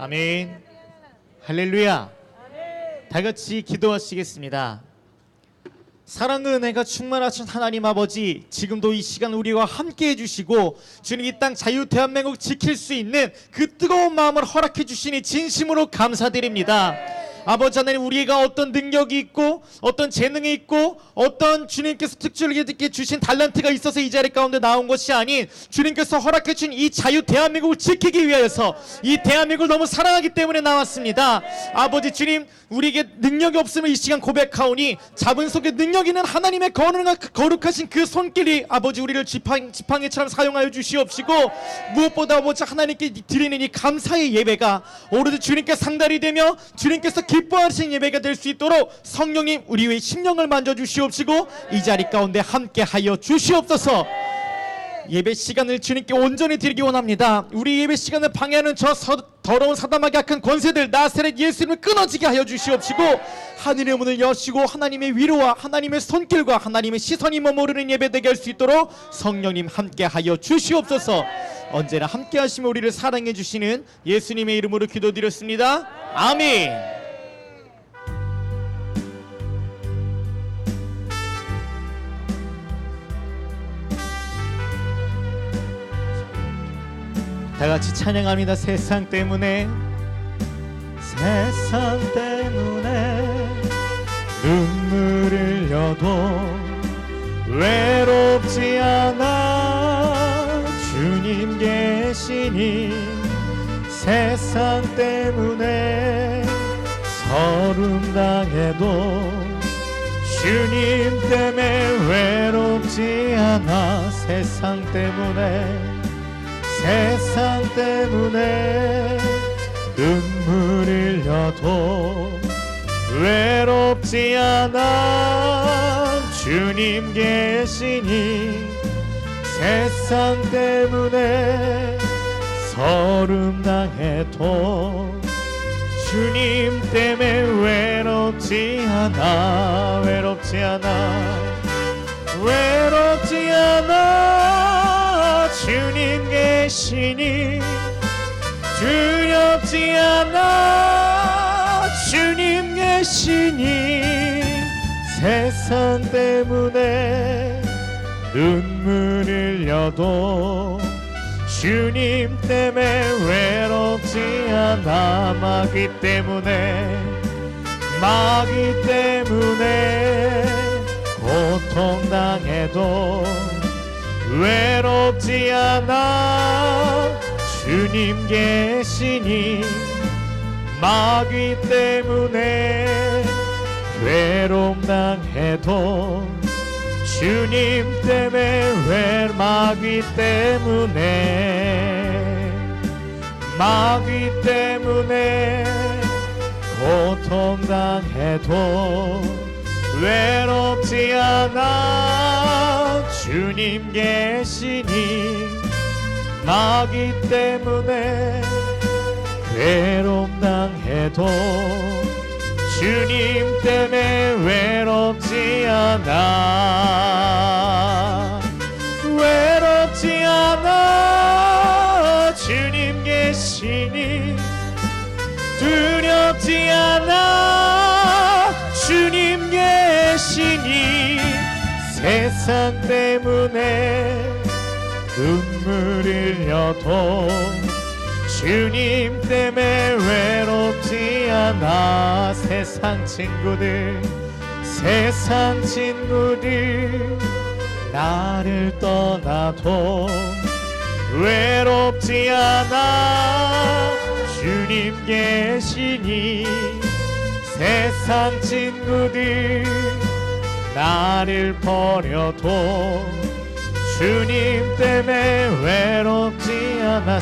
아멘. 할렐루야. 다 같이 기도하시겠습니다. 사랑의 은혜가 충만하신 하나님 아버지, 지금도 이 시간 우리와 함께 해주시고 주님 이 땅 자유 대한민국 지킬 수 있는 그 뜨거운 마음을 허락해 주시니 진심으로 감사드립니다. 아버지 하나님, 우리가 어떤 능력이 있고 어떤 재능이 있고 어떤 주님께서 특별하게 주신 달란트가 있어서 이 자리 가운데 나온 것이 아닌 주님께서 허락해 주신 이 자유 대한민국을 지키기 위하여서 이 대한민국을 너무 사랑하기 때문에 나왔습니다. 아버지 주님, 우리에게 능력이 없으면 이 시간 고백하오니 잡은 속에 능력 있는 하나님의 거룩하신 그 손길이 아버지 우리를 지팡이처럼 사용하여 주시옵시고, 무엇보다 아버지 하나님께 드리는 이 감사의 예배가 오로지 주님께 상달이 되며 주님께서 기뻐하시는 예배가 될 수 있도록 성령님 우리의 심령을 만져주시옵시고 이 자리 가운데 함께하여 주시옵소서. 예배 시간을 주님께 온전히 드리기 원합니다. 우리 예배 시간을 방해하는 저 더러운 사단마귀 악한 권세들 나사렛 예수님을 끊어지게 하여 주시옵시고, 하늘의 문을 여시고 하나님의 위로와 하나님의 손길과 하나님의 시선이 머무르는 예배 되게 할 수 있도록 성령님 함께하여 주시옵소서. 언제나 함께하시며 우리를 사랑해 주시는 예수님의 이름으로 기도드렸습니다. 아멘. 다 같이 찬양합니다. 세상 때문에 눈물을 흘려도 외롭지 않아 주님 계시니, 세상 때문에 서름 당해도 주님 때문에 외롭지 않아. 세상 때문에 눈물 흘려도 외롭지 않아 주님 계시니, 세상 때문에 서름 당해도 주님 때문에 외롭지 않아 주님 계시니, 두렵지 않아 주님 계시니, 세상 때문에 눈물 흘려도 주님 때문에 외롭지 않아. 마귀 때문에 고통당해도 외롭지 않아 주님 계시니, 마귀 때문에 외로움 당해도 주님 때문에 마귀 때문에 고통당해도 외롭지 않아 주님 계시니, 마귀 때문에 외로움 당해도 주님 때문에 외롭지 않아 주님 계시니, 두렵지 않아 주님 계시니, 세상 때문에 눈물 흘려도 주님 때문에 외롭지 않아. 세상 친구들 나를 떠나도 외롭지 않아 주님 계시니, 세상 친구들 나를 버려도 주님 때문에 외롭지 않아.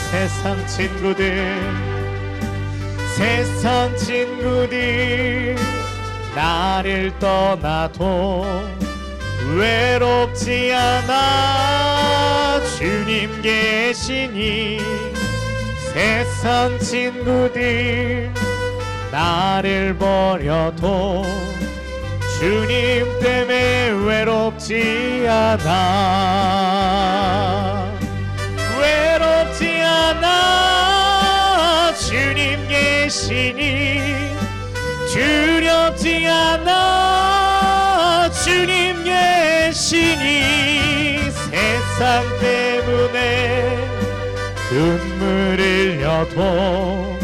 세상 친구들 나를 떠나도 외롭지 않아 주님 계시니, 세상 친구들 나를 버려도 주님 때문에 외롭지 않아. 주님 계시니 두렵지 않아. 주님 계시니 세상 때문에 눈물 흘려도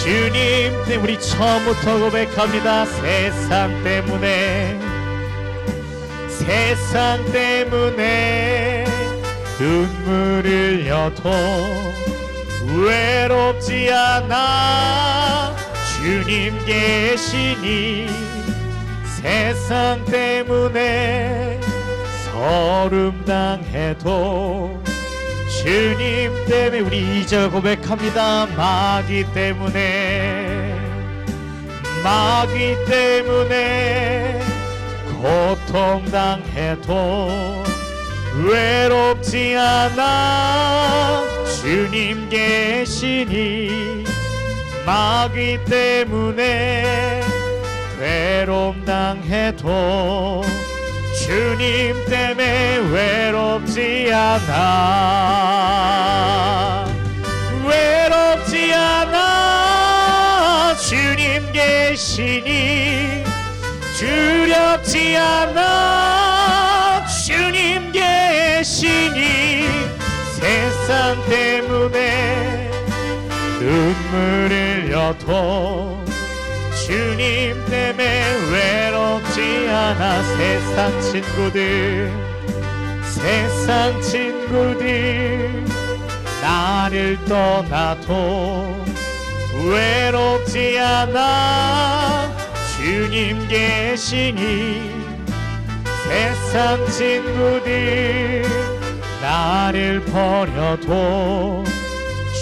주님 때문에 우리 처음부터 고백합니다. 세상 때문에 눈물 흘려도 외롭지 않아. 주님 계시니 세상 때문에 서름 당해도 주님 때문에 우리 이제 고백합니다. 마귀 때문에 고통 당해도 외롭지 않아. 주님 계시니 마귀 때문에 괴로움 당해도 주님 때문에 외롭지 않아. 외롭지 않아. 주님 계시니 두렵지 않아. 주님 계시니 세상 때문에 눈물 흘려도 주님 때문에 외롭지 않아. 세상 친구들 나를 떠나도 외롭지 않아. 주님 계시니 세상 친구들 나를 버려도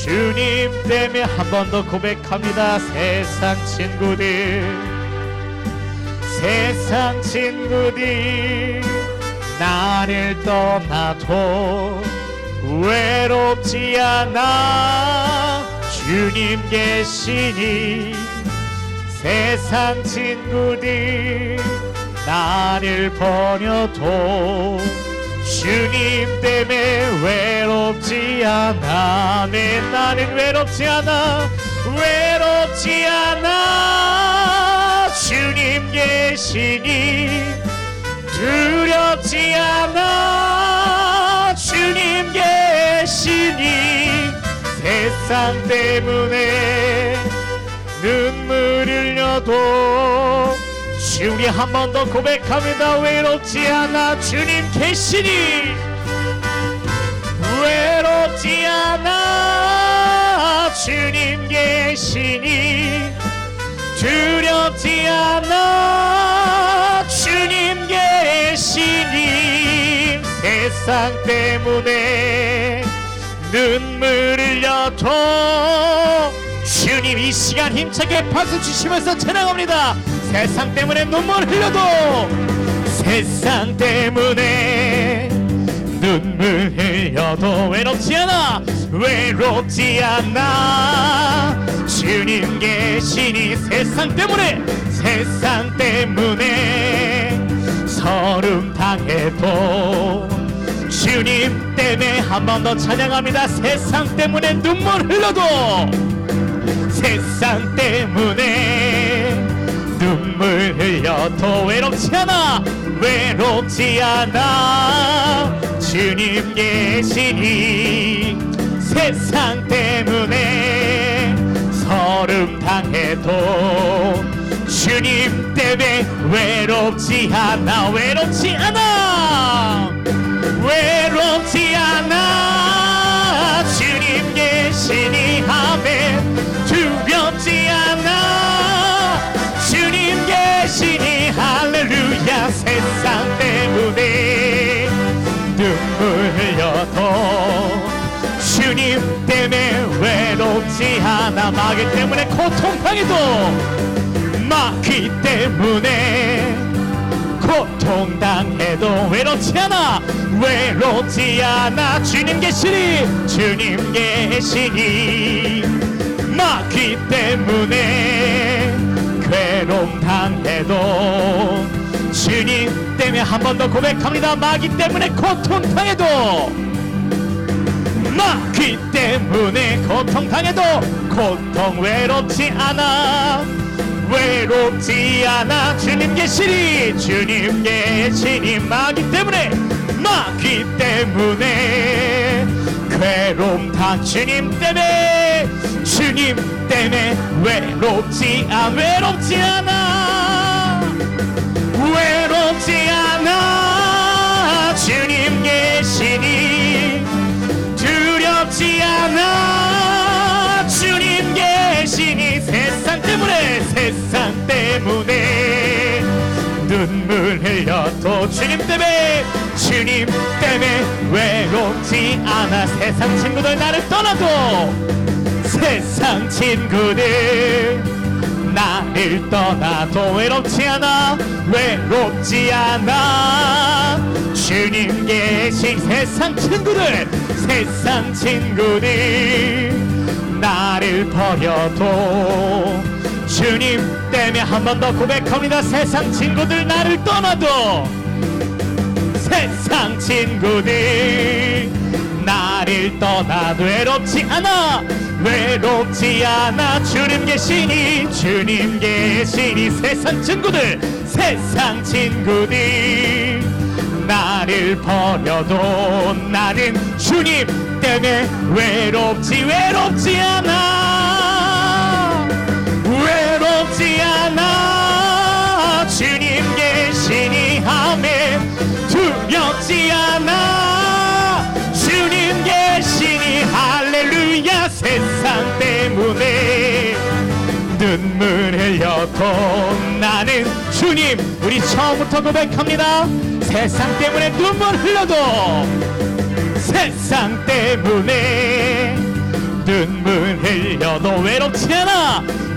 주님 때문에 한 번 더 고백합니다. 세상 친구들 나를 떠나도 외롭지 않아. 주님 계시니 세상 친구들 나를 버려도 주님 때문에 외롭지 않아. 내 나는 외롭지 않아. 주님 계시니 두렵지 않아. 주님 계시니 세상 때문에 눈물 흘려도 우리 한 번 더 고백합니다. 외롭지 않아. 주님 계시니 외롭지 않아. 주님 계시니 두렵지 않아. 주님 계시니 세상 때문에 눈물 흘려도 주님 이 시간 힘차게 박수 주시면서 찬양합니다. 세상 때문에 눈물 흘려도 세상 때문에 눈물 흘려도 외롭지 않아. 주님 계시니 세상 때문에 서름 당해도 주님 때문에 한 번 더 찬양합니다. 세상 때문에 눈물 흘려도 세상 때문에 눈물 흘려도 외롭지 않아. 주님 계시니 세상 때문에 서름 당해도 주님 때문에 외롭지 않아. 주님 계시니 아멘. 두렵지 않아. 주님 계시니 할렐루야. 세상 때문에 눈물 흘려도 주님 때문에 외롭지 않아. 마귀 때문에 고통당해도 외롭지 않아. 주님 계시니 마귀 때문에 괴로움 당해도 주님 때문에 한 번 더 고백합니다. 마귀 때문에 고통당해도 마귀 때문에 고통당해도 고통 외롭지 않아 외롭지 않아 주님 계시니 주님 계시니 마귀 때문에 괴로움 다 주님 때문에 외롭지 않아 주님 계시니 두렵지 않아 주님 계시니 세상 때문에 눈물 흘려도 주님 때문에 외롭지 않아 세상 친구들 나를 떠나도 세상 친구들 나를 떠나도 외롭지 않아 주님 계신 세상 친구들 나를 버려도 주님 때문에 한 번 더 고백합니다. 세상 친구들 나를 떠나도 세상 친구들 나를 떠나도 외롭지 않아 주님 계시니 세상 친구들 나를 버려도 나는 주님 때문에 외롭지 않아 주님 계시니 아멘 두렵지 않아 주님 계시니 할렐루야 세상 때문에 눈물 흘려도 나는 주님 우리 처음부터 고백합니다. 세상 때문에 눈물 흘려도 세상 때문에 눈물 흘려도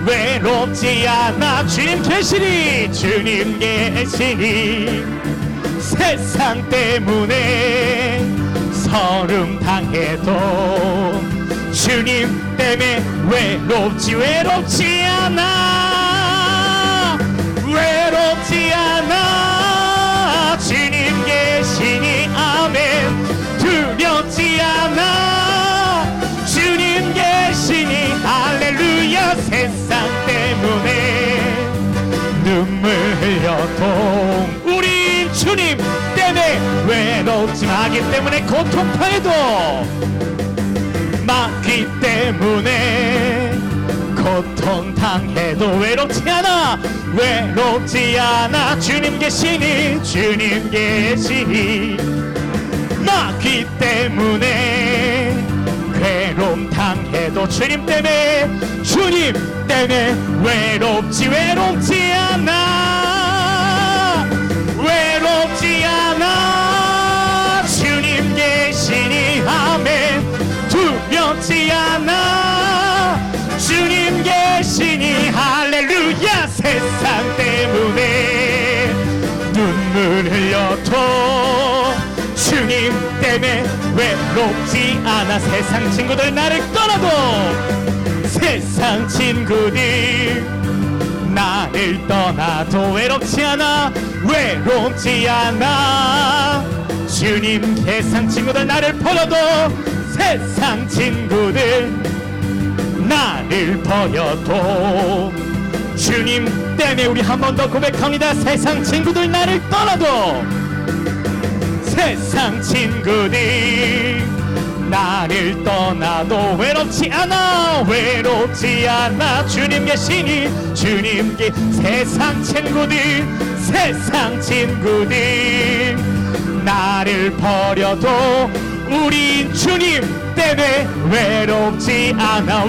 외롭지 않아 주님 계시니 세상 때문에 서름 당해도 주님 때문에 외롭지 않아 주님 계시니 아멘 두렵지 않아 주님 계시니 할렐루야 세상 때문에 눈물 흘려도 우리 주님 때문에 외롭지 마귀 때문에 고통당해도 마귀 때문에 고통당해도 외롭지 않아 주님 계시니 마귀 때문에 괴로움 당해도 주님 때문에 외롭지 않아 주님 계시니 아멘 두렵지 않아 주님 계시니 할렐루야 세상 때문에 눈물 흘려도 주님 때문에 외롭지 않아 세상 친구들 나를 떠나도 세상 친구들 나를 떠나도 외롭지 않아 주님 세상 친구들 나를 버려도 세상 친구들 나를 버려도 주님 때문에 우리 한 번 더 고백합니다. 세상 친구들 나를 떠나도 세상 친구들 나를 떠나도 외롭지 않아 주님 계시니 세상 친구들 나를 버려도 우리 주님 때문에 외롭지 않아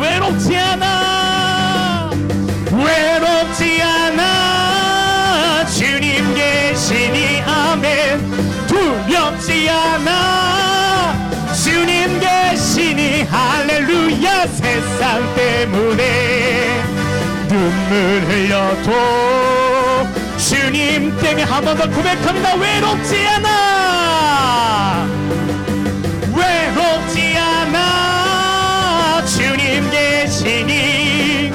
주님 계시니 아멘 두렵지 않아 주님 계시니 할렐루야 세상 때문에 눈물 흘려도 주님 때문에 한 번 더 고백합니다. 외롭지 않아 주님 계시니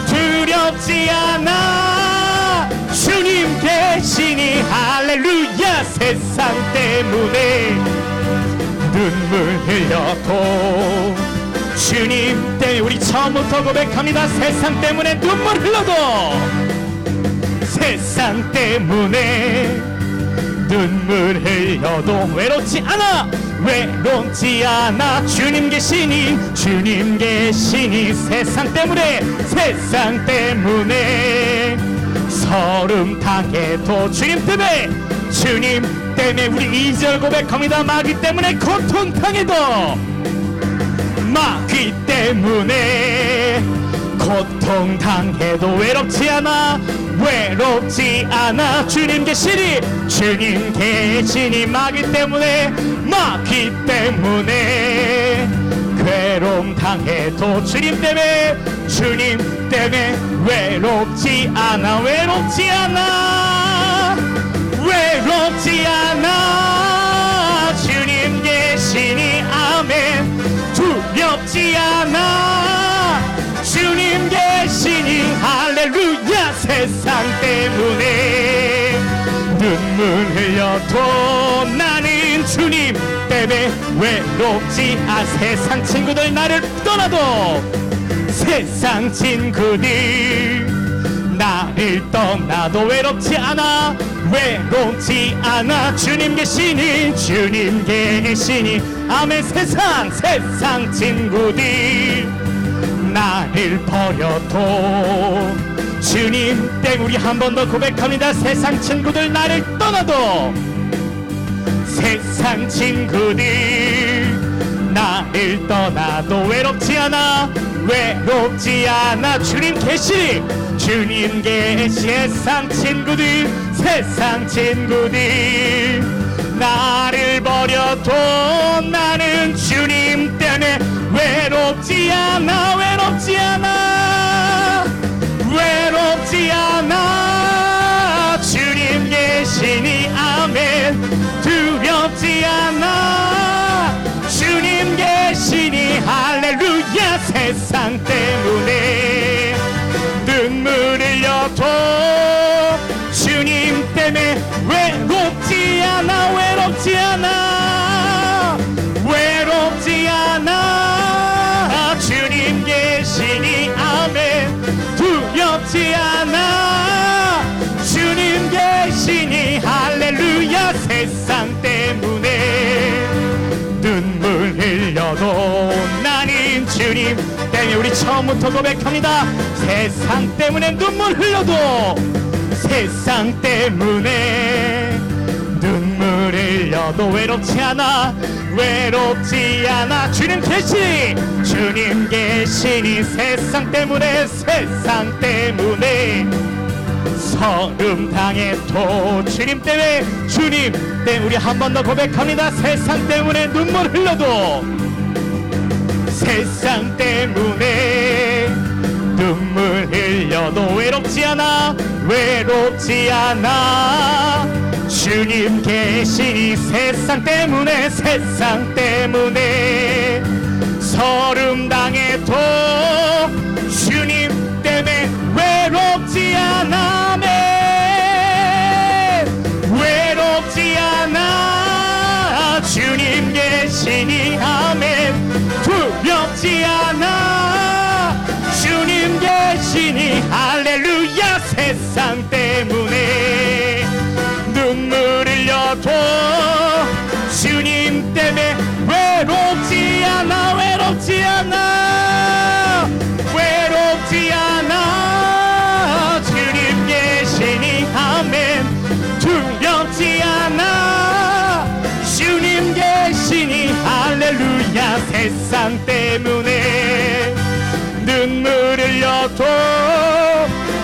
두렵지 않아 주님 계시니 할렐루야 세상 때문에 눈물 흘려도 주님 때문에 우리 처음부터 고백합니다. 세상 때문에 눈물 흘러도 세상 때문에 눈물 흘려도 외롭지 않아 외롭지 않아 주님 계시니 주님 계시니 세상 때문에 서름 당해도 주님 때문에 우리 2절 고백합니다. 마귀 때문에 고통 당해도 마귀 때문에 고통 당해도 외롭지 않아 주님 계시니 마귀 때문에 괴로움 당해도 주님 때문에 외롭지 않아 주님 계시니 아멘 두렵지 않아 주님 계시니 할렐루야 세상 때문에 눈물 흘려도 나는 주님 때문에 외롭지 않아 세상 친구들 나를 떠나도 세상 친구들 나를 떠나도 외롭지 않아 주님 계시니 아멘 세상 친구들 나를 버려도 주님 때문에 우리 한 번 더 고백합니다. 세상 친구들 나를 떠나도 세상 친구들 나를 떠나도 외롭지 않아 주님 계시 세상 친구들 나를 버려도 나는 주님 때문에 외롭지 않아 주님 계시니 아멘 두렵지 않아 주님 계시니 할렐루야 세상 때문에 눈물 흘려도 주님 때문에 외롭지 않아 주님 계시니 아멘 두렵지 않아 주님 계시니 할렐루야 세상 때문에 눈물 흘려도 나는 주님 때문에 우리 처음부터 고백합니다. 세상 때문에 눈물 흘려도 세상 때문에 눈물 흘려도 외롭지 않아 주님 계시니 세상 때문에 서름 당해도 주님 때문에 우리 한 번 더 고백합니다. 세상 때문에 눈물 흘려도 세상 때문에 눈물 흘려도 외롭지 않아 주님 계시니 세상 때문에 서름 당해도 주님 때문에 외롭지 않아 주님 계시니 아멘 두렵지 않아 주님 계시니 할렐루야 세상 때문에 눈물 흘려도 주님 때문에 외롭지 않아 주님 계시니 아멘 두렵지 않아 주님 계시니 할렐루야 세상 때문에 눈물 흘려도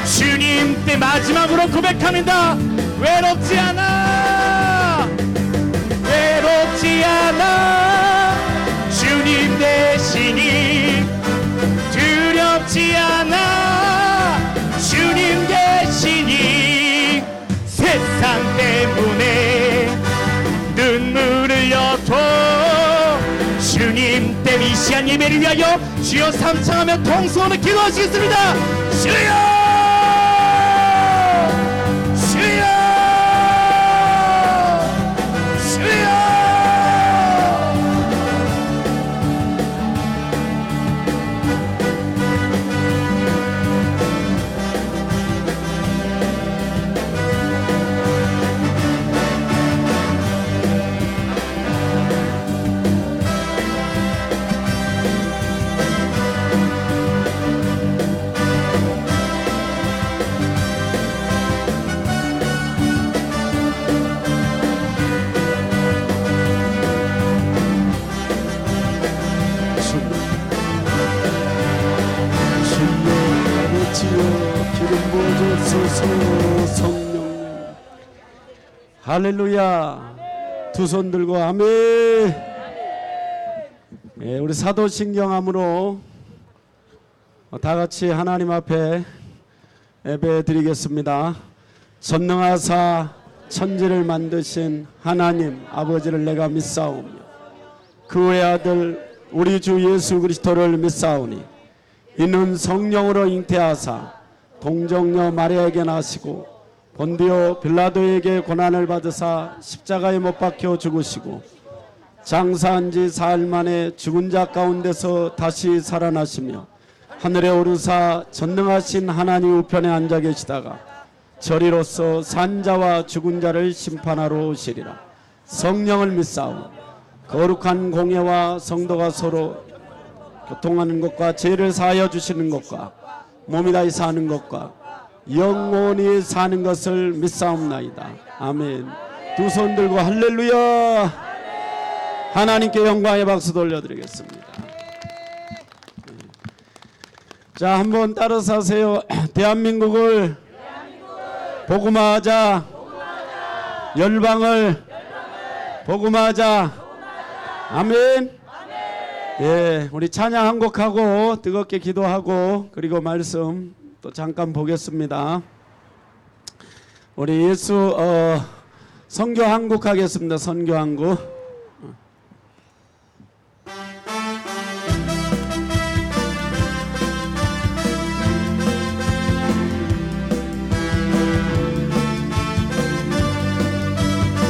주님 때 마지막으로 고백합니다. 외롭지 않아 주님 대신이 두렵지 않아 주님 계시니 세상 때문에 눈물 흘려도 주님 때문에 이 시간 예배를 위하여 주여 삼창하며 통성으로 기도하시겠습니다. 주여 할렐루야. 두 손 들고 아멘. 예, 우리 사도신경함으로 다 같이 하나님 앞에 예배 드리겠습니다. 전능하사 천지를 만드신 하나님 아버지를 내가 믿사오며 그 외 아들 우리 주 예수 그리스도를 믿사오니 이는 성령으로 잉태하사 동정녀 마리아에게 나시고 본디오 빌라도에게 고난을 받으사 십자가에 못 박혀 죽으시고 장사한 지 사흘 만에 죽은 자 가운데서 다시 살아나시며 하늘에 오르사 전능하신 하나님 우편에 앉아 계시다가 저리로서 산자와 죽은 자를 심판하러 오시리라. 성령을 믿사오니 거룩한 공예와 성도가 서로 교통하는 것과 죄를 사하여 주시는 것과 몸이 다히 사는 것과 영원히 사는 것을 믿사옵나이다. 아멘. 두 손 들고 할렐루야. 하나님께 영광의 박수 돌려드리겠습니다. 자, 한번 따라서 하세요. 대한민국을 복음화하자. 열방을 복음화하자. 아멘. 예, 우리 찬양 한 곡하고 뜨겁게 기도하고 그리고 말씀 또 잠깐 보겠습니다. 우리 예수 선교 한 곡 하겠습니다. 선교 한 곡.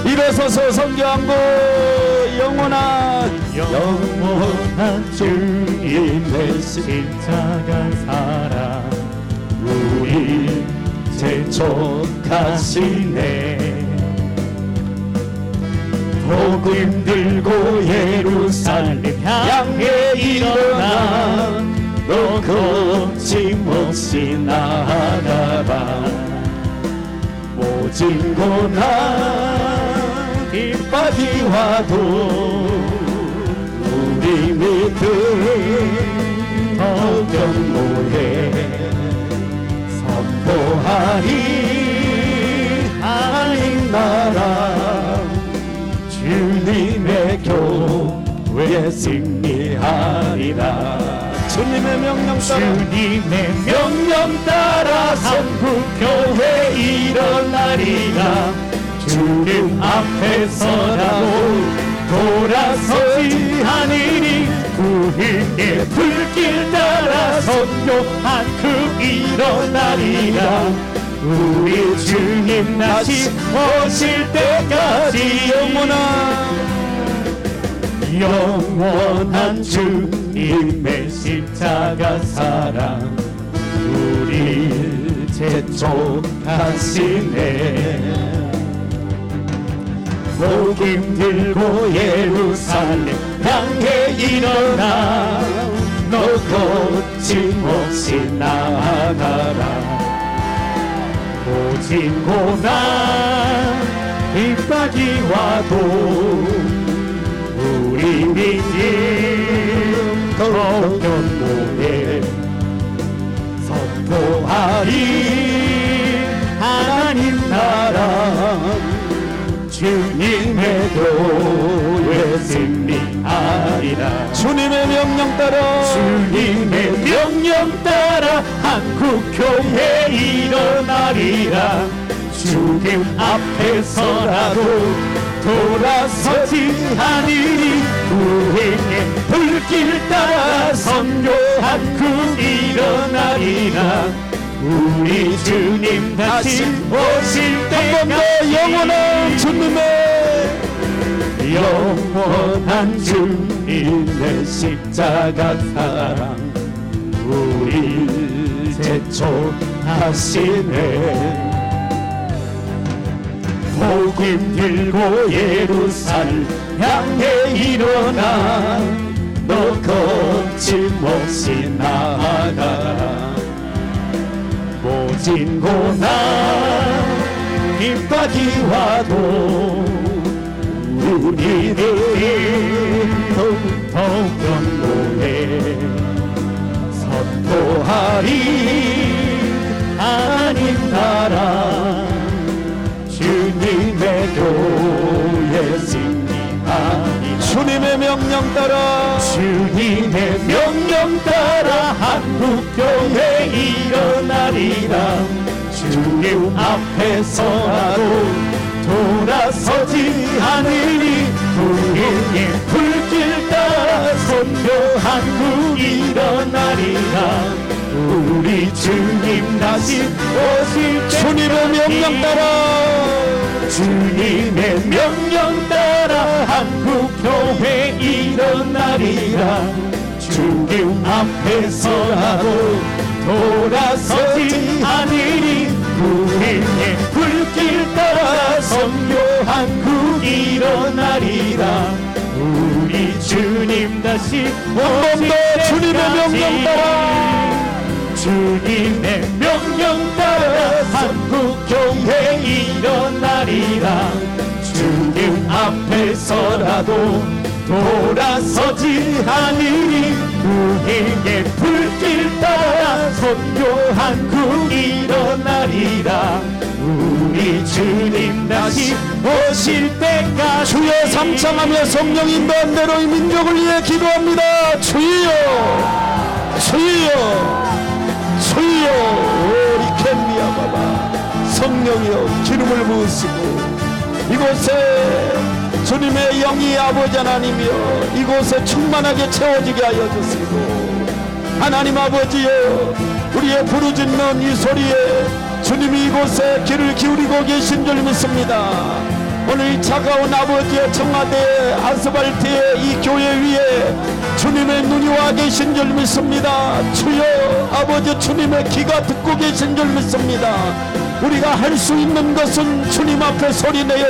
일어서서 선교 한 곡. 영원한 주님의 십자가 사랑 우리 재촉하시네. 복음 들고 예루살렘 향해 일어나 너 거침없이 나아가라. 모진 고난 빗바디 와도 우리 믿음 경고해 선포하리. 하나님 나라 주님의 교회 승리하리라. 주님의 명령 따라 주님의 명령 따라 한국교회 일어나리라. 주님 앞에서라도 돌아서지 않으니 구름의 불길 따라 선교한 그 일어나리라. 우리 주님 다시 오실 때까지 영원한 주님의 십자가 사랑 우리 재촉하시네. 복음 들고 예루살렘 향해 일어나 너 거침없이 나아가라. 모진 고난 빗박이 와도 우리 믿음 더욱 견고해 선포하리. 하나님 나라 주님의 교회 승리하리라. 주님의 명령 따라 주님의 명령 따라 한국교회 일어나리라. 주님 앞에서라도 돌아서지 않으니 우리의 불길 따라 선교한 그 일어나리라. 우리 주님 다시 오실 때까지 영원한 주님의 십자가 사랑 우리 재촉하시네. 복음 들고 예루살렘 향해 일어나 너 거침없이 나아가라. 모진 고난 빗박이 와도 우리는 더욱 견고해 선포하리. 하나님 나라 주님의 교회 앞에 승리하리라. 주님의 명령 따라 주님의 명령 따라 한국교회 일어나리라. 주님 앞에서라도 돌아서지 않으리. 우리의 불길 따라 선교 한국 일어나리라. 우리 주님 다시 오실 때 주님의 명령 따라 주님의 명령 따라 한국교회 일어나리라. 주님 앞에서라도 돌아서지 않으리. 우리의 불길 따라 선교 한국 일어나리라. 우리 주님 다시 한번 더 주님의 명령 따라 주님의 명령 따라 한국교회 일어나리라. 주님 앞에서라도 돌아서지 않으리. 우리의 불길 따라 선교 한국 일어나리라. 우리 주님 다시 오실 때까지 주여 삼창하며 성령 인도한 대로 이 민족을 위해 기도합니다. 주여 주여 주여 오리켄미야바바 성령이여 기름을 부으시고 이곳에 주님의 영이 아버지 하나님이여 이곳에 충만하게 채워지게 하여 주시고 하나님 아버지여 우리의 부르짖는 이 소리에 주님이 이곳에 귀를 기울이고 계신 줄 믿습니다. 오늘 차가운 아버지의 청와대 아스팔트의 이 교회 위에 주님의 눈이 와 계신 줄 믿습니다. 주여 아버지 주님의 귀가 듣고 계신 줄 믿습니다. 우리가 할 수 있는 것은 주님 앞에 소리내어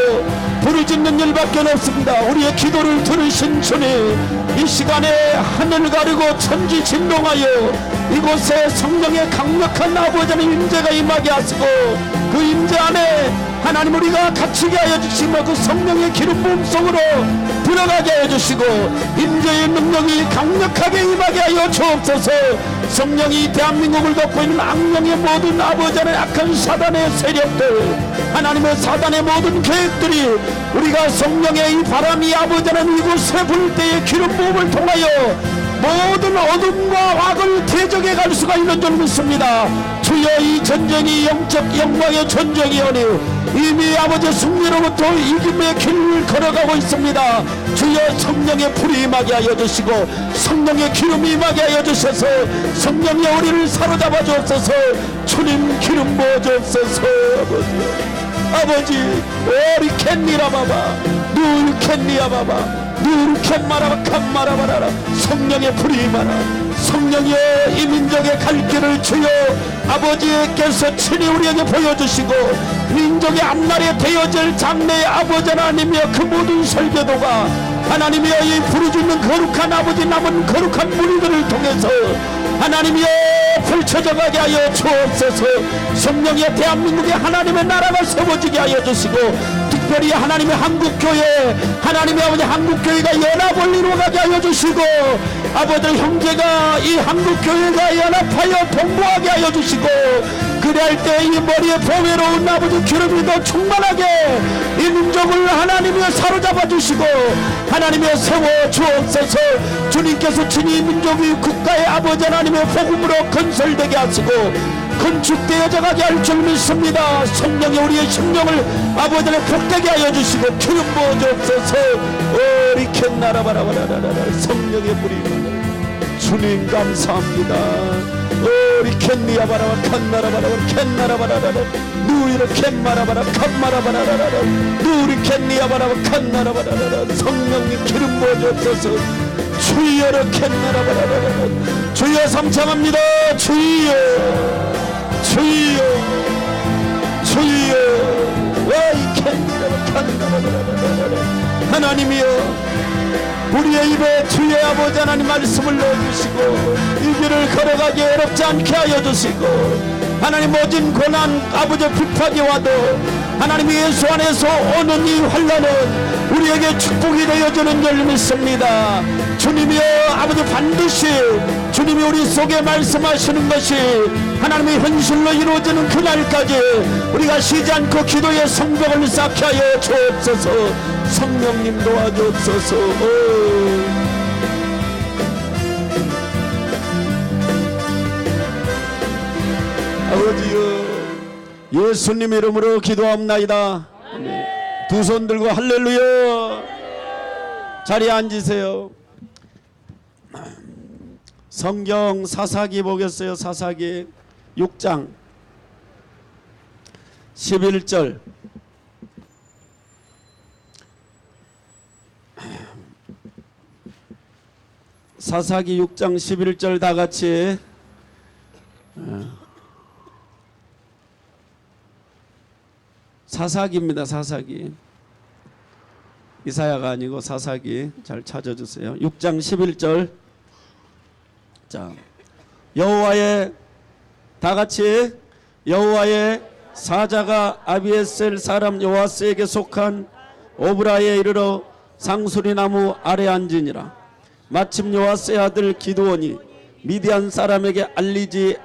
부르짖는 일밖에 없습니다. 우리의 기도를 들으신 주님 이 시간에 하늘 가르고 천지 진동하여 이곳에 성령의 강력한 아버지 하나님 임재가 임하게 하시고 그 임재 안에 하나님 우리가 갇히게 하여 주시고 그 성령의 기름 부음 속으로 들어가게 하여 주시고 임재의 능력이 강력하게 임하게 하여 주옵소서. 성령이 대한민국을 덮고 있는 악령의 모든 아버지 하나님 악한 사단의 세력들 하나님의 사단의 모든 계획들이 우리가 성령의 이 바람이 아버지 하나님 이곳에 불 때의 기름 부음을 통하여 모든 어둠과 악을 대적해 갈 수가 있는 줄 믿습니다. 주여 이 전쟁이 영적 영광의 전쟁이오니 이미 아버지 승리로부터 이김의 길을 걸어가고 있습니다. 주여 성령의 불이 임하게 하여 주시고 성령의 기름이 임하게 하여 주셔서 성령의 우리를 사로잡아 주옵소서. 주님 기름 부어 주옵소서. 아버지 오리캔니라바바 누르캔니야바바 누르캔마라바 칸마라바라라 성령의 불이 임하라. 성령이여 이 민족의 갈 길을 주여 아버지께서 친히 우리에게 보여주시고 민족의 앞날에 되어질 장래의 아버지 하나님이여 그 모든 설교도가 하나님이여 이 부르짖는 거룩한 아버지 남은 거룩한 무리들을 통해서 하나님이여 펼쳐져 가게 하여 주옵소서. 성령의 대한민국의 하나님의 나라가 세워지게 하여 주시고 특별히 하나님의 한국교회 하나님의 아버지 한국교회가 연합을 이루어가게 하여 주시고 아버지 형제가 이 한국교회가 연합하여 동거하게 하여 주시고 그래할 때 이 머리에 보배로운 아버지 기름이 더 충만하게 이 민족을 하나님이 사로잡아 주시고 하나님이 세워 주옵소서. 주님께서 친히 민족이 국가의 아버지 하나님의 복음으로 건설되게 하시고 건축되어져 가게 할 줄 믿습니다. 성령이 우리의 심령을 아버지를 복되게 하여 주시고 기름 부어 주옵소서. 오리켄 나라바라바라라라 성령의 불이 주님 감사합니다. 오리켄니야바라바 칸나라바라바 캔나라바라라 누이로 캔마라바라 칸마라바라라라 누리켄니야바라바 칸나라바라라 성령님 기름 부어 주옵소서. 주여로 캔나라바라라라 주여 삼창합니다. 주여 주여 주여 와이캔니라바 칸나라바라라라 하나님이여 우리의 입에 주의 아버지 하나님 말씀을 넣어주시고 이 길을 걸어가기 어렵지 않게 하여 주시고 하나님 모진 고난 아버지 비판이 와도 하나님 예수 안에서 오는 이 환난은 우리에게 축복이 되어주는 줄 믿습니다. 주님이여 아버지, 반드시 주님이 우리 속에 말씀하시는 것이 하나님의 현실로 이루어지는 그날까지 우리가 쉬지 않고 기도의 성벽을 쌓게 하여 주옵소서. 성령님 도와주옵소서. 아버지여, 예수님 이름으로 기도합나이다. 두 손 들고 할렐루야. 자리에 앉으세요. 성경 사사기 보겠어요. 사사기 6장 11절. 사사기 6장 11절 다 같이. 사사기입니다. 사사기. 이사야가 아니고 사사기. 잘 찾아주세요. 6장 11절. 자, 여호와의, 다 같이, 여호와의 사자가 아비에셀 사람 요아스에게 속한 오브라에 이르러 상수리나무 아래 앉으니라. 마침 요아스의 아들 기드온이 미디안 사람에게 알리지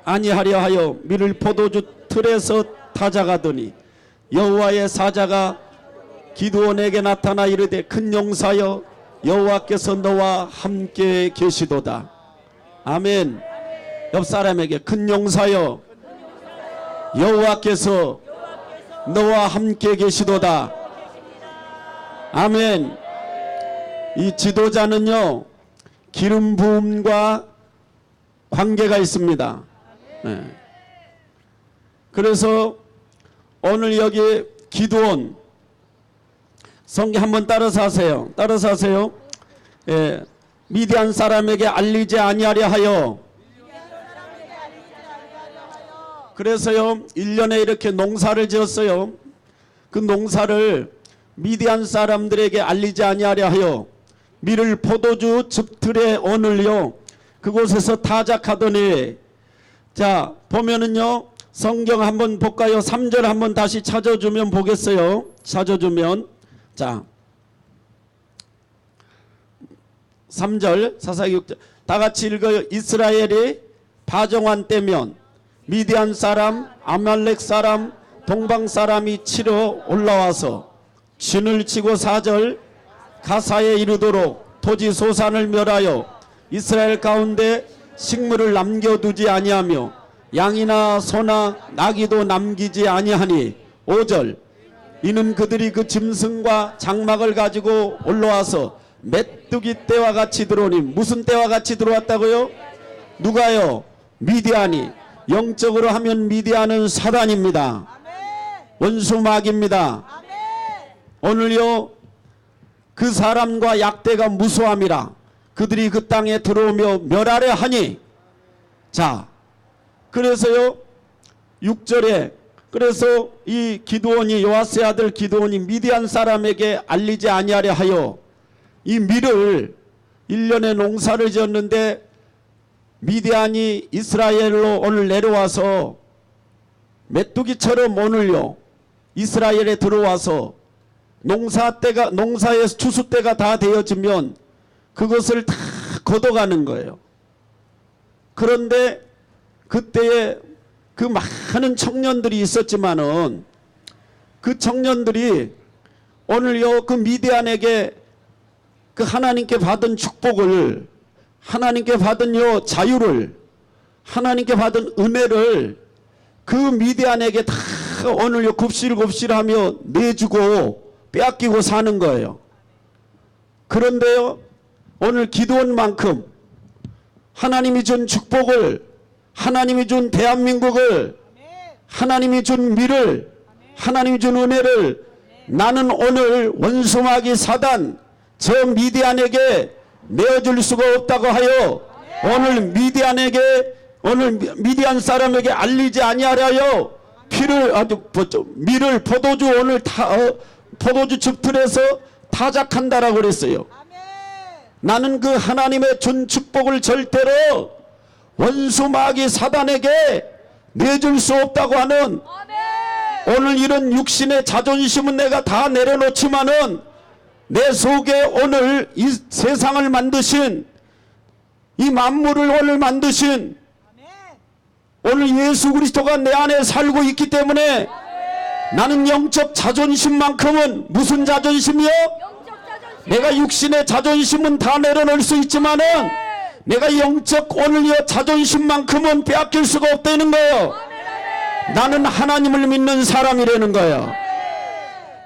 아니하려 하여 밀을 포도주 틀에서 타작하더니 여호와의 사자가 기드온에게 나타나 이르되 큰 용사여, 여호와께서 너와 함께 계시도다. 아멘. 옆 사람에게 큰 용사여, 여호와께서 너와 함께 계시도다. 아멘. 이 지도자는요, 기름 부음과 관계가 있습니다. 네. 그래서 오늘 여기 기드온, 성경 한번 따라서 하세요. 따라서 하세요. 예, 미디안 사람에게 알리지 아니하려 하여. 그래서요 1년에 이렇게 농사를 지었어요. 그 농사를 미디안 사람들에게 알리지 아니하려 하여 밀을 포도주 즙틀에 오늘요 그곳에서 타작하더니, 자 보면은요 성경 한번 볼까요? 3절 한번 다시 찾아주면 보겠어요. 찾아주면, 자 3절 사사기 6절 다 같이 읽어요. 이스라엘이 파종한 때면 미디안 사람, 아말렉 사람, 동방 사람이 치러 올라와서 진을 치고 4절 가사에 이르도록 토지 소산을 멸하여 이스라엘 가운데 식물을 남겨두지 아니하며 양이나 소나 나귀도 남기지 아니하니 5절 이는 그들이 그 짐승과 장막을 가지고 올라와서 메뚜기 떼와 같이 들어오니, 무슨 떼와 같이 들어왔다고요? 누가요? 미디안이. 영적으로 하면 미디안은 사단입니다. 원수 마귀입니다. 오늘요 그 사람과 약대가 무수함이라 그들이 그 땅에 들어오며 멸하려 하니, 자 그래서요 6절에 그래서 이 기드온이, 요아스의 아들 기드온이 미디안 사람에게 알리지 아니하려 하여 이 밀을 1년에 농사를 지었는데 미디안이 이스라엘로 오늘 내려와서 메뚜기처럼 오늘요 이스라엘에 들어와서 농사의 추수 때가 다 되어지면 그것을 다 걷어가는 거예요. 그런데 그때에 그 많은 청년들이 있었지만은 그 청년들이 오늘요 그 미디안에게 그 하나님께 받은 축복을, 하나님께 받은 요 자유를, 하나님께 받은 은혜를 그 미디안에게 다 오늘요 굽실굽실하며 내주고 빼앗기고 사는 거예요. 그런데요 오늘 기드온만큼 하나님이 준 축복을, 하나님이 준 대한민국을, 하나님이 준 미를, 하나님이 준 은혜를 나는 오늘 원수마귀 사단 저 미디안에게 내어줄 수가 없다고 하여 오늘 미디안에게, 오늘 미디안 사람에게 알리지 아니하여 피를 밀을 포도주 오늘 포도주 즙틀에서 타작한다라고 그랬어요. 나는 그 하나님의 준 축복을 절대로 원수 마귀 사단에게 내줄 수 없다고 하는 오늘 이런 육신의 자존심은 내가 다 내려놓지만은 내 속에 오늘 이 세상을 만드신, 이 만물을 오늘 만드신 오늘 예수 그리스도가 내 안에 살고 있기 때문에 나는 영적 자존심만큼은, 무슨 자존심이요? 내가 육신의 자존심은 다 내려놓을 수 있지만은 내가 영적 오늘 이 자존심만큼은 빼앗길 수가 없다는 거예요. 나는 하나님을 믿는 사람이라는 거예요.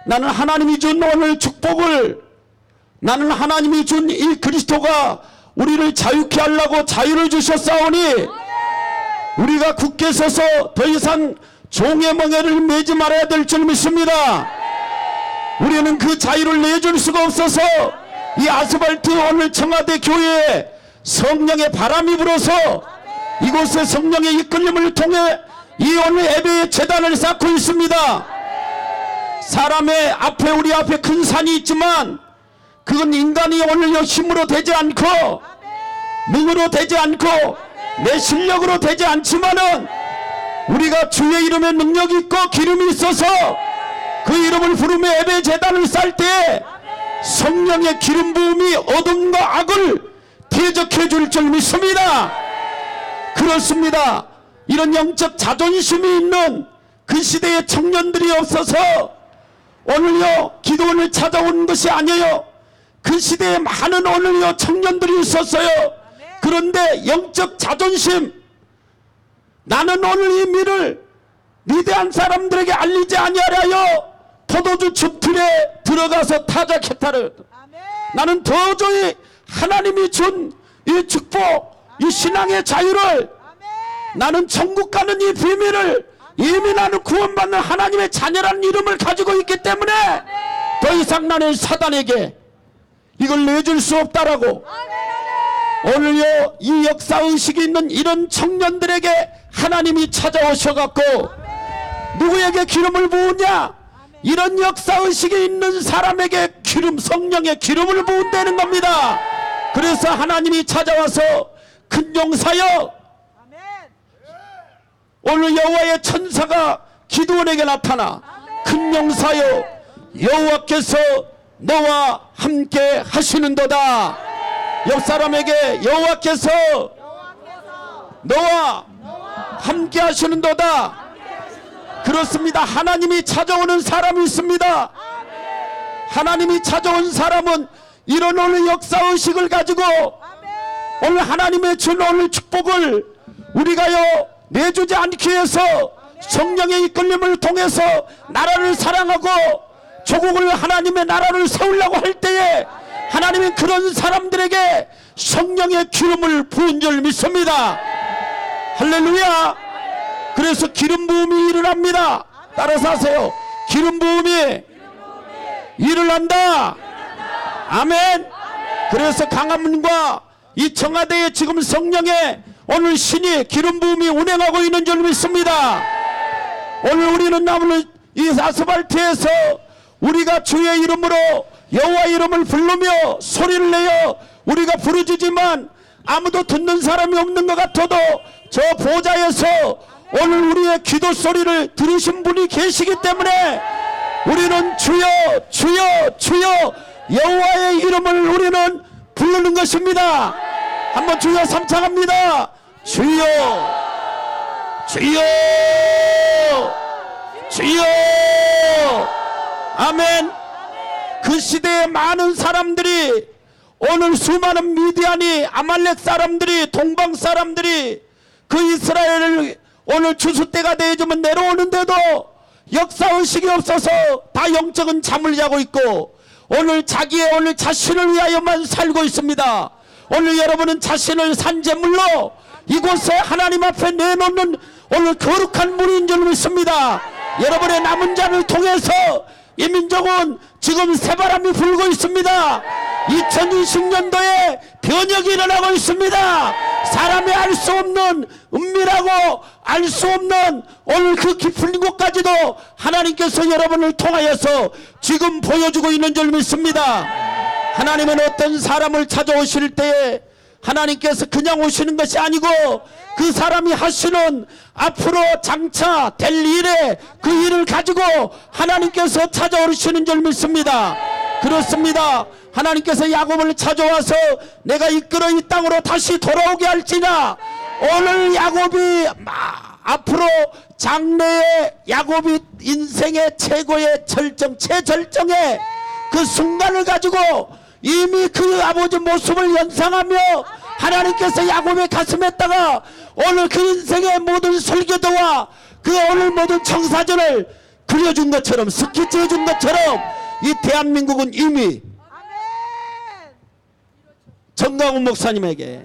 나는 하나님이 준 오늘 축복을, 나는 하나님이 준 이 그리스도가 우리를 자유케 하려고 자유를 주셨사오니 우리가 굳게 서서 더 이상 종의 멍에를 매지 말아야 될 줄 믿습니다. 우리는 그 자유를 내줄 수가 없어서 이 아스팔트 오늘 청와대 교회에 성령의 바람이 불어서 이곳에 성령의 이끌림을 통해 이 오늘 예배의 제단을 쌓고 있습니다. 사람의 앞에, 우리 앞에 큰 산이 있지만 그건 인간이 오늘 힘으로 되지 않고 능으로 되지 않고 내 실력으로 되지 않지만은 우리가 주의 이름에 능력이 있고 기름이 있어서 그 이름을 부르며 예배 제단을 쌓을 때 성령의 기름 부음이 어둠과 악을 대적해 줄 줄 믿습니다. 그렇습니다. 이런 영적 자존심이 있는 그 시대의 청년들이 없어서 오늘요 기도원을 찾아오는 것이 아니에요. 그 시대에 많은 오늘요 청년들이 있었어요. 그런데 영적 자존심, 나는 오늘 이 미를 위대한 사람들에게 알리지 아니하여 포도주 숲틀에 들어가서 타작했다를, 나는 도저히 하나님이 준 이 축복, 이 신앙의 자유를, 나는 천국 가는 이 비밀을, 이미 나는 구원받는 하나님의 자녀라는 이름을 가지고 있기 때문에 더 이상 나는 사단에게 이걸 내줄 수 없다라고. 오늘요 이 역사의식이 있는 이런 청년들에게 하나님이 찾아오셔갖고 누구에게 기름을 부으냐? 이런 역사의식이 있는 사람에게 기름, 성령의 기름을 부은다는 겁니다. 그래서 하나님이 찾아와서 큰 용사여, 오늘 여호와의 천사가 기드온에게 나타나 큰 용사여 여호와께서 너와 함께 하시는도다. 옆 사람에게 여호와께서 너와 함께 하시는도다. 그렇습니다. 하나님이 찾아오는 사람이 있습니다. 하나님이 찾아온 사람은 이런 오늘 역사의식을 가지고 오늘 하나님의 준 오늘 축복을 우리가요 내주지 않기 위해서 성령의 이끌림을 통해서 나라를 사랑하고 조국을 하나님의 나라를 세우려고 할 때에 하나님은 그런 사람들에게 성령의 기름을 부은 줄 믿습니다. 할렐루야. 그래서 기름 부음이 일어납니다. 따라서 하세요. 기름 부음이 일어난다. 아멘. 그래서 강화문과 이 청와대에 지금 성령의 오늘 신이 기름 부음이 운행하고 있는 줄 믿습니다. 오늘 우리는 오늘 이 아스팔트에서 우리가 주의 이름으로 여호와 이름을 부르며 소리를 내어 우리가 부르짖지만 아무도 듣는 사람이 없는 것 같아도 저 보좌에서 오늘 우리의 기도 소리를 들으신 분이 계시기 때문에 우리는 주여 주여 주여 여호와의 이름을 우리는 부르는 것입니다. 한번 주여 삼창합니다. 주여 주여 주여. 아멘. 그 시대에 많은 사람들이 오늘 수많은 미디안이 아말렉 사람들이 동방 사람들이 그 이스라엘을 오늘 추수 때가 되어지면 내려오는데도 역사의식이 없어서 다 영적인 잠을 자고 있고 오늘 자기의 오늘 자신을 위하여만 살고 있습니다. 오늘 여러분은 자신을 산재물로 이곳에 하나님 앞에 내놓는 오늘 거룩한 물인 줄 믿습니다. 여러분의 남은 자를 통해서 이 민족은 지금 새바람이 불고 있습니다. 2020년도에 변혁이 일어나고 있습니다. 사람이 알 수 없는 은밀하고 알 수 없는 오늘 그 깊은 곳까지도 하나님께서 여러분을 통하여서 지금 보여주고 있는 줄 믿습니다. 하나님은 어떤 사람을 찾아오실 때에 하나님께서 그냥 오시는 것이 아니고 그 사람이 하시는 앞으로 장차 될 일에 그 일을 가지고 하나님께서 찾아오시는 줄 믿습니다. 그렇습니다. 하나님께서 야곱을 찾아와서 내가 이끌어 이 땅으로 다시 돌아오게 할지나, 오늘 야곱이 앞으로 장래의 야곱이 인생의 최고의 절정, 최절정의 그 순간을 가지고 이미 그 아버지 모습을 연상하며 하나님께서 야곱의 가슴에다가 오늘 그 인생의 모든 설교도와 그 오늘 모든 청사전을 그려준 것처럼, 스케치해 준 것처럼 이 대한민국은 이미 정강훈 목사님에게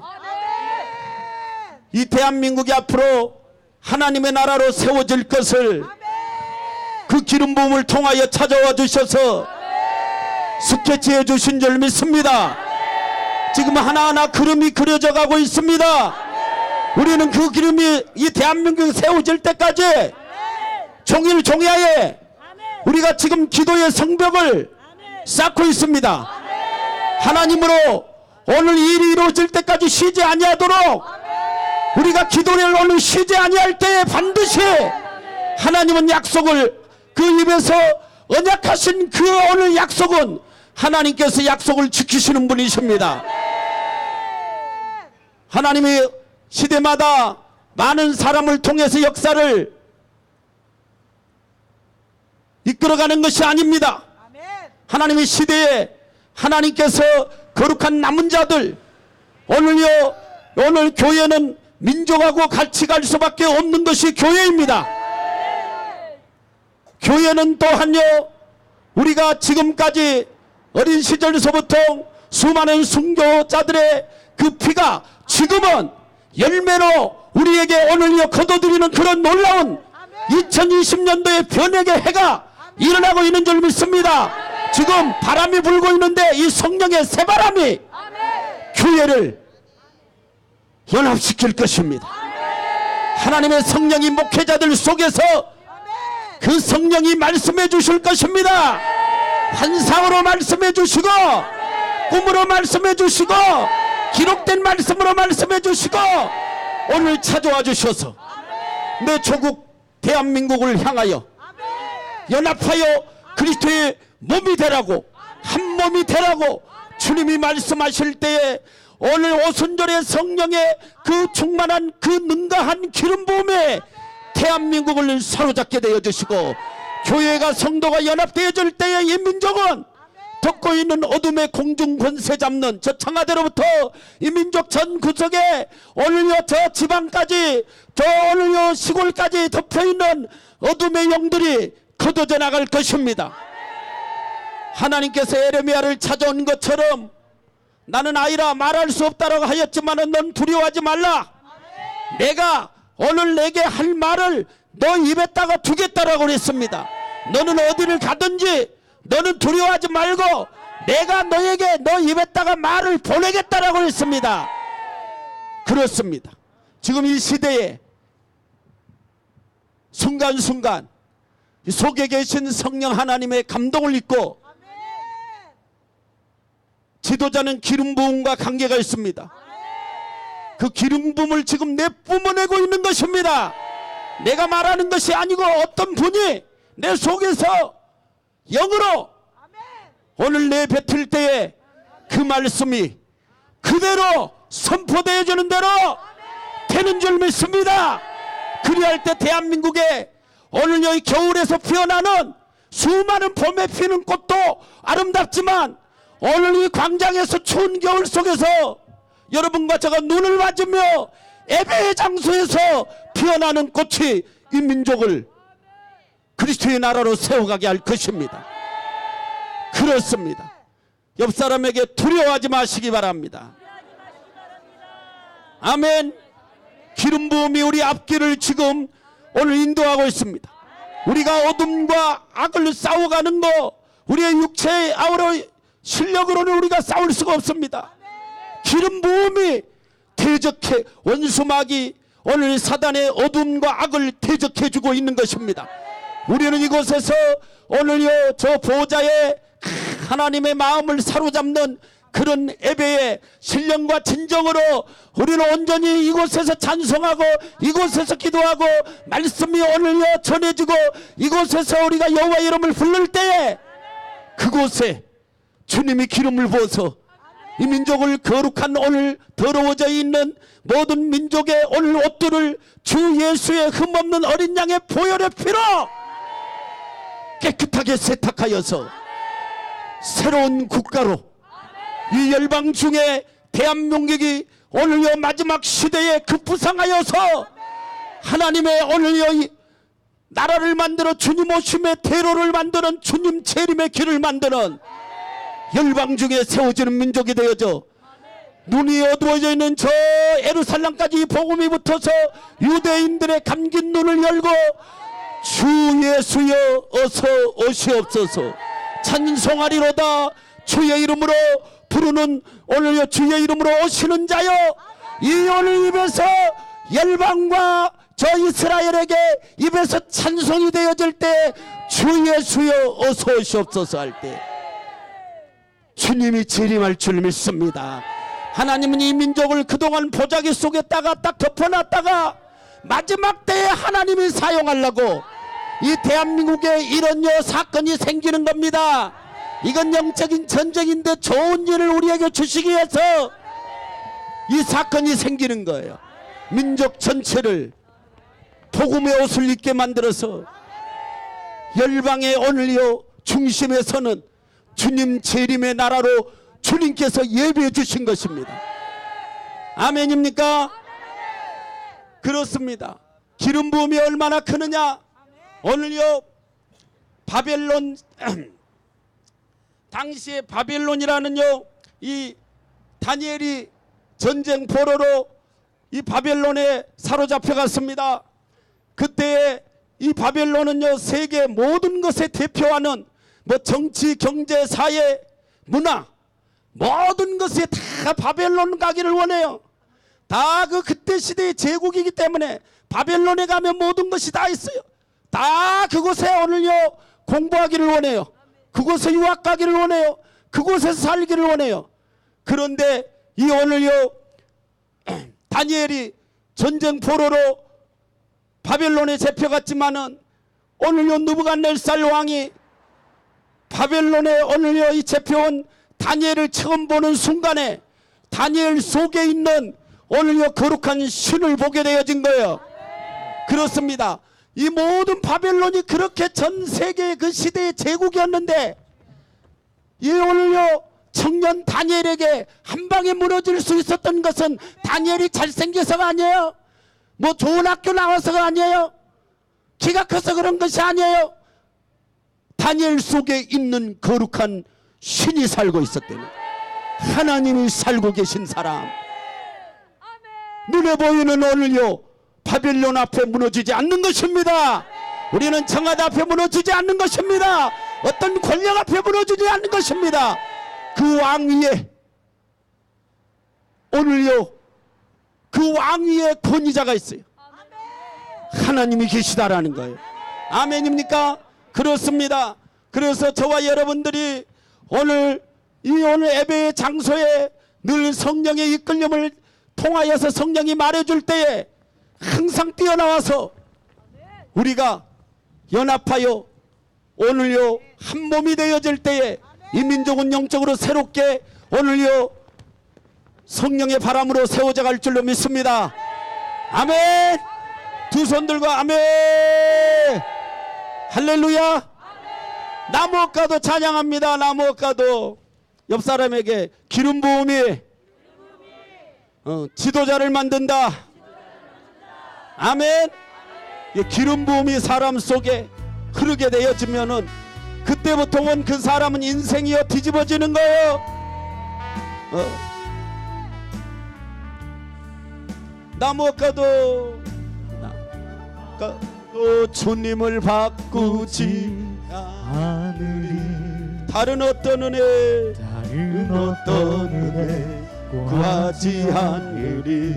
이 대한민국이 앞으로 하나님의 나라로 세워질 것을 그 기름 부음을 통하여 찾아와 주셔서 스케치해 주신 줄 믿습니다. 지금 하나하나 그림이 그려져 가고 있습니다. 우리는 그 그림이 이 대한민국이 세워질 때까지 종일 종야에 우리가 지금 기도의 성벽을 쌓고 있습니다. 하나님으로 오늘 일이 이루어질 때까지 쉬지 아니하도록 우리가 기도를 오늘 쉬지 아니할 때에 반드시 하나님은 약속을 그 입에서 언약하신 그 오늘 약속은 하나님께서 약속을 지키시는 분이십니다. 하나님이 시대마다 많은 사람을 통해서 역사를 이끌어가는 것이 아닙니다. 하나님의 시대에 하나님께서 거룩한 남은 자들, 오늘 교회는 민족하고 같이 갈 수밖에 없는 것이 교회입니다. 교회는 또한요, 우리가 지금까지 어린 시절에서부터 수많은 순교자들의 그 피가 지금은 열매로 우리에게 오늘요 거둬들이는 그런 놀라운 2020년도의 변혁의 해가 일어나고 있는 줄 믿습니다. 지금 바람이 불고 있는데 이 성령의 새바람이 교회를 연합시킬 것입니다. 하나님의 성령이 목회자들 속에서 그 성령이 말씀해 주실 것입니다. 환상으로 말씀해 주시고, 꿈으로 말씀해 주시고, 기록된 말씀으로 말씀해 주시고, 오늘 찾아와 주셔서 내 조국 대한민국을 향하여 연합하여 그리스도의 몸이 되라고, 한 몸이 되라고 주님이 말씀하실 때에 오늘 오순절의 성령의 그 충만한 그 능가한 기름 부음에 대한민국을 사로잡게 되어 주시고, 교회가 성도가 연합되어질 때에 이 민족은 덮고 있는 어둠의 공중 권세 잡는 저 청와대로부터 이 민족 전 구석에 오늘요 저 지방까지 저 오늘요 시골까지 덮여있는 어둠의 영들이 걷어져 나갈 것입니다. 하나님께서 에레미야를 찾아온 것처럼 나는 아이라 말할 수 없다라고 하였지만 넌 두려워하지 말라. 내가 오늘 내게 할 말을 너 입에다가 두겠다라고 그랬습니다. 너는 어디를 가든지 너는 두려워하지 말고 내가 너에게 너 입에다가 말을 보내겠다라고 했습니다. 그렇습니다. 지금 이 시대에 순간순간 속에 계신 성령 하나님의 감동을 입고 지도자는 기름 부음과 관계가 있습니다. 그 기름 부음을 지금 내뿜어내고 있는 것입니다. 내가 말하는 것이 아니고 어떤 분이 내 속에서 영으로 오늘 내뱉을 때에 그 말씀이 그대로 선포되어지는 대로 되는 줄 믿습니다. 그리할 때 대한민국에 오늘 여기 겨울에서 피어나는 수많은 봄에 피는 꽃도 아름답지만 오늘 이 광장에서 추운 겨울 속에서 여러분과 제가 눈을 맞으며 예배의 장소에서 피어나는 꽃이 이 민족을 그리스도의 나라로 세워가게 할 것입니다. 그렇습니다. 옆 사람에게 두려워하지 마시기 바랍니다. 아멘. 기름 부음이 우리 앞길을 지금 오늘 인도하고 있습니다. 우리가 어둠과 악을 싸워가는 거 우리의 육체의 아우로 실력으로는 우리가 싸울 수가 없습니다. 기름 부음이 대적해 원수막이 오늘 사단의 어둠과 악을 대적해주고 있는 것입니다. 우리는 이곳에서 오늘요 저 보호자의 하나님의 마음을 사로잡는 그런 예배의 신령과 진정으로 우리는 온전히 이곳에서 찬송하고 이곳에서 기도하고 말씀이 오늘여 전해지고 이곳에서 우리가 여호와 이름을 부를 때에 그곳에 주님이 기름을 부어서 이 민족을 거룩한 오늘 더러워져 있는 모든 민족의 오늘 옷들을 주 예수의 흠없는 어린 양의 보혈의 피로 깨끗하게 세탁하여서 새로운 국가로 이 열방 중에 대한민국이 오늘요 마지막 시대에 급부상하여서 하나님의 오늘요 이 나라를 만들어 주님 오심의 대로를 만드는 주님 재림의 길을 만드는 열방 중에 세워지는 민족이 되어져 눈이 어두워져 있는 저 예루살렘까지 복음이 붙어서 유대인들의 감긴 눈을 열고 주 예수여 어서 오시옵소서 찬송하리로다 주의 이름으로 부르는 오늘요 주의 이름으로 오시는 자여 이 오늘 입에서 열방과 저 이스라엘에게 입에서 찬송이 되어질 때 주 예수여 어서 오시옵소서 할 때 주님이 재림할 줄 믿습니다. 하나님은 이 민족을 그동안 보자기 속에다가 딱 덮어놨다가 마지막 때에 하나님이 사용하려고 이 대한민국에 이런 사건이 생기는 겁니다. 이건 영적인 전쟁인데 좋은 일을 우리에게 주시기 위해서 이 사건이 생기는 거예요. 민족 전체를 복음의 옷을 입게 만들어서 열방의 오늘요 중심에 서는 주님 재림의 나라로 주님께서 예비해 주신 것입니다. 아멘입니까? 그렇습니다. 기름 부음이 얼마나 크느냐. 오늘요 바벨론 당시에 바벨론이라는요 이 다니엘이 전쟁 포로로 이 바벨론에 사로잡혀 갔습니다. 그때 이 바벨론은요 세계 모든 것에 대표하는 뭐 정치, 경제, 사회, 문화 모든 것에 다 바벨론 가기를 원해요. 다 그때 시대의 제국이기 때문에 바벨론에 가면 모든 것이 다 있어요. 다 그곳에 오늘요 공부하기를 원해요. 그곳에 유학 가기를 원해요. 그곳에서 살기를 원해요. 그런데 이 오늘요 다니엘이 전쟁 포로로 바벨론에 잡혀갔지만은 오늘요 느부갓네살 왕이 바벨론에 오늘요 이 잡혀온 다니엘을 처음 보는 순간에 다니엘 속에 있는 오늘요 거룩한 신을 보게 되어진 거예요. 그렇습니다. 이 모든 바벨론이 그렇게 전 세계의 그 시대의 제국이었는데 이 오늘요 청년 다니엘에게 한 방에 무너질 수 있었던 것은 다니엘이 잘생겨서가 아니에요. 뭐 좋은 학교 나와서가 아니에요. 키가 커서 그런 것이 아니에요. 다니엘 속에 있는 거룩한 신이 살고 있었대요. 하나님이 살고 계신 사람. 눈에 보이는 오늘요 바벨론 앞에 무너지지 않는 것입니다. 우리는 청와대 앞에 무너지지 않는 것입니다. 어떤 권력 앞에 무너지지 않는 것입니다. 그 왕 위에 오늘요 그 왕 위에 권위자가 있어요. 하나님이 계시다라는 거예요. 아멘입니까? 그렇습니다. 그래서 저와 여러분들이 오늘 예배의 장소에 늘 성령의 이끌림을 통하여서 성령이 말해줄 때에 항상 뛰어나와서 우리가 연합하여 오늘요 한 몸이 되어질 때에 이 민족은 영적으로 새롭게 오늘요 성령의 바람으로 세워져 갈 줄로 믿습니다. 아멘. 두 손 들고 아멘. 할렐루야. 나무엇과도 찬양합니다. 나무엇과도 옆 사람에게 기름 부음이 지도자를 만든다. 아멘. 기름 부음이 사람 속에 흐르게 되어지면은 그때부터는 그 사람은 인생이요 뒤집어지는 거예요. 나무엇과도 주님을 바꾸지 않으리. 다른 어떤 은혜 구하지 않으리.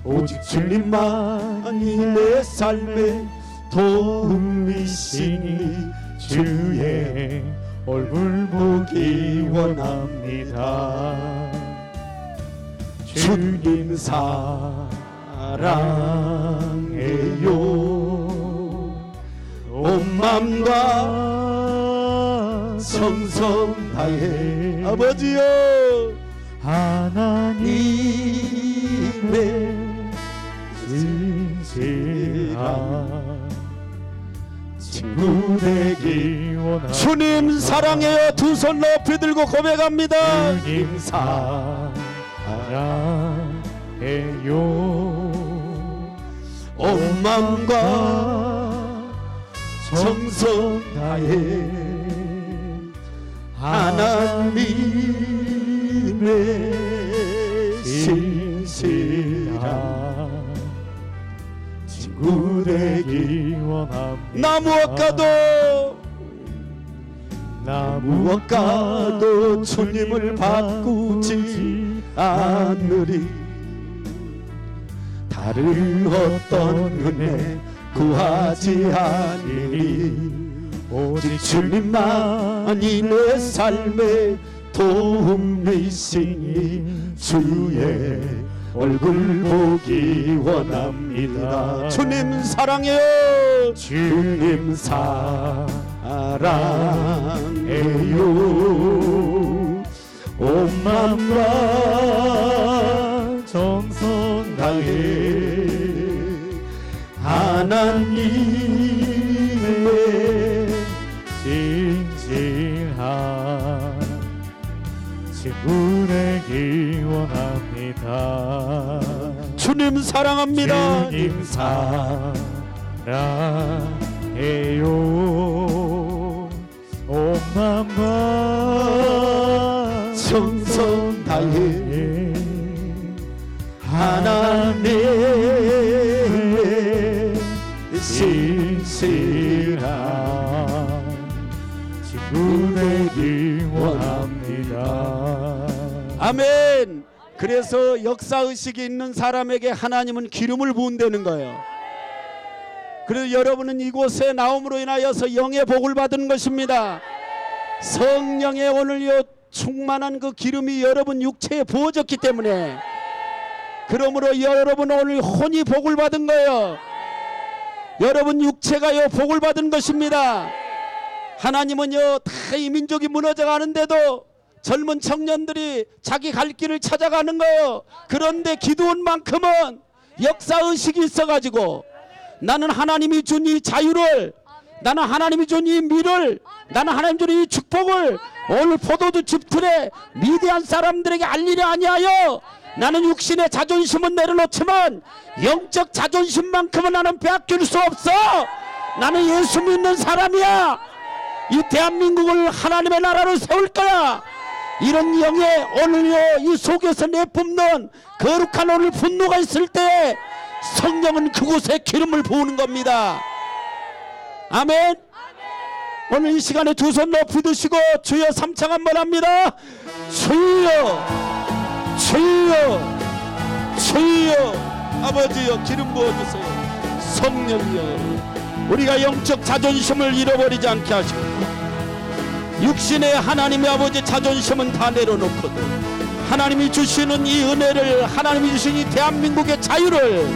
오직 주님만이 내 삶의 도움이시니 주의 얼굴 보기 원합니다. 주님 사랑해요. 온 맘과 정성 다해 아버지여 하나님의 진실한 친구 되기 원합니다. 주님 사랑해요. 두 손 높이 들고 고백합니다. 주님 사랑해요. 온 맘과 정성 다해 하나님의 신실한 친구 되기 원합니다. 나무와 가도 주님을 바꾸지 않으리. 다른 어떤 은혜 구하지 않으리. 오직 주님만이 내 삶의 도움이시니 주의 얼굴 보기 원합니다. 주님 사랑해요. 주님 사랑해요. 온 맘과 정성 다해 하나님의 진실한 친구 되기 원합니다. 주님 사랑합니다. 주님 사랑해요. 온 맘과 정성 다해 하나님의 신실한 친구 되기 원합니다. 아멘. 그래서 역사의식이 있는 사람에게 하나님은 기름을 부은다는 거예요. 그래서 여러분은 이곳에 나옴으로 인하여서 영의 복을 받은 것입니다. 성령의 오늘요 충만한 그 기름이 여러분 육체에 부어졌기 때문에, 그러므로 여러분 오늘 혼이 복을 받은 거예요. 여러분 육체가요 복을 받은 것입니다. 하나님은요 다 이 민족이 무너져 가는데도 젊은 청년들이 자기 갈 길을 찾아가는 거예요. 그런데 기도원만큼은 역사의식이 있어가지고 나는 하나님이 준 이 자유를, 나는 하나님이 준 이 미를, 나는 하나님 준 이 축복을 오늘 포도주 즙틀에 미디안 사람들에게 알리려 아니하여 나는 육신의 자존심은 내려놓지만 영적 자존심만큼은 나는 빼앗길 수 없어. 나는 예수 믿는 사람이야. 이 대한민국을 하나님의 나라로 세울 거야. 이런 영에 오늘요 이 속에서 내뿜는 거룩한 오늘 분노가 있을 때 성령은 그곳에 기름을 부으는 겁니다. 아멘. 오늘 이 시간에 두 손 높이 드시고 주여 삼창 한번 합니다. 주여 주여 주여. 아버지여 기름 부어주세요. 성령이여 우리가 영적 자존심을 잃어버리지 않게 하시고 육신의 하나님의 아버지 자존심은 다 내려놓거든 하나님이 주시는 이 은혜를, 하나님이 주신 이 대한민국의 자유를,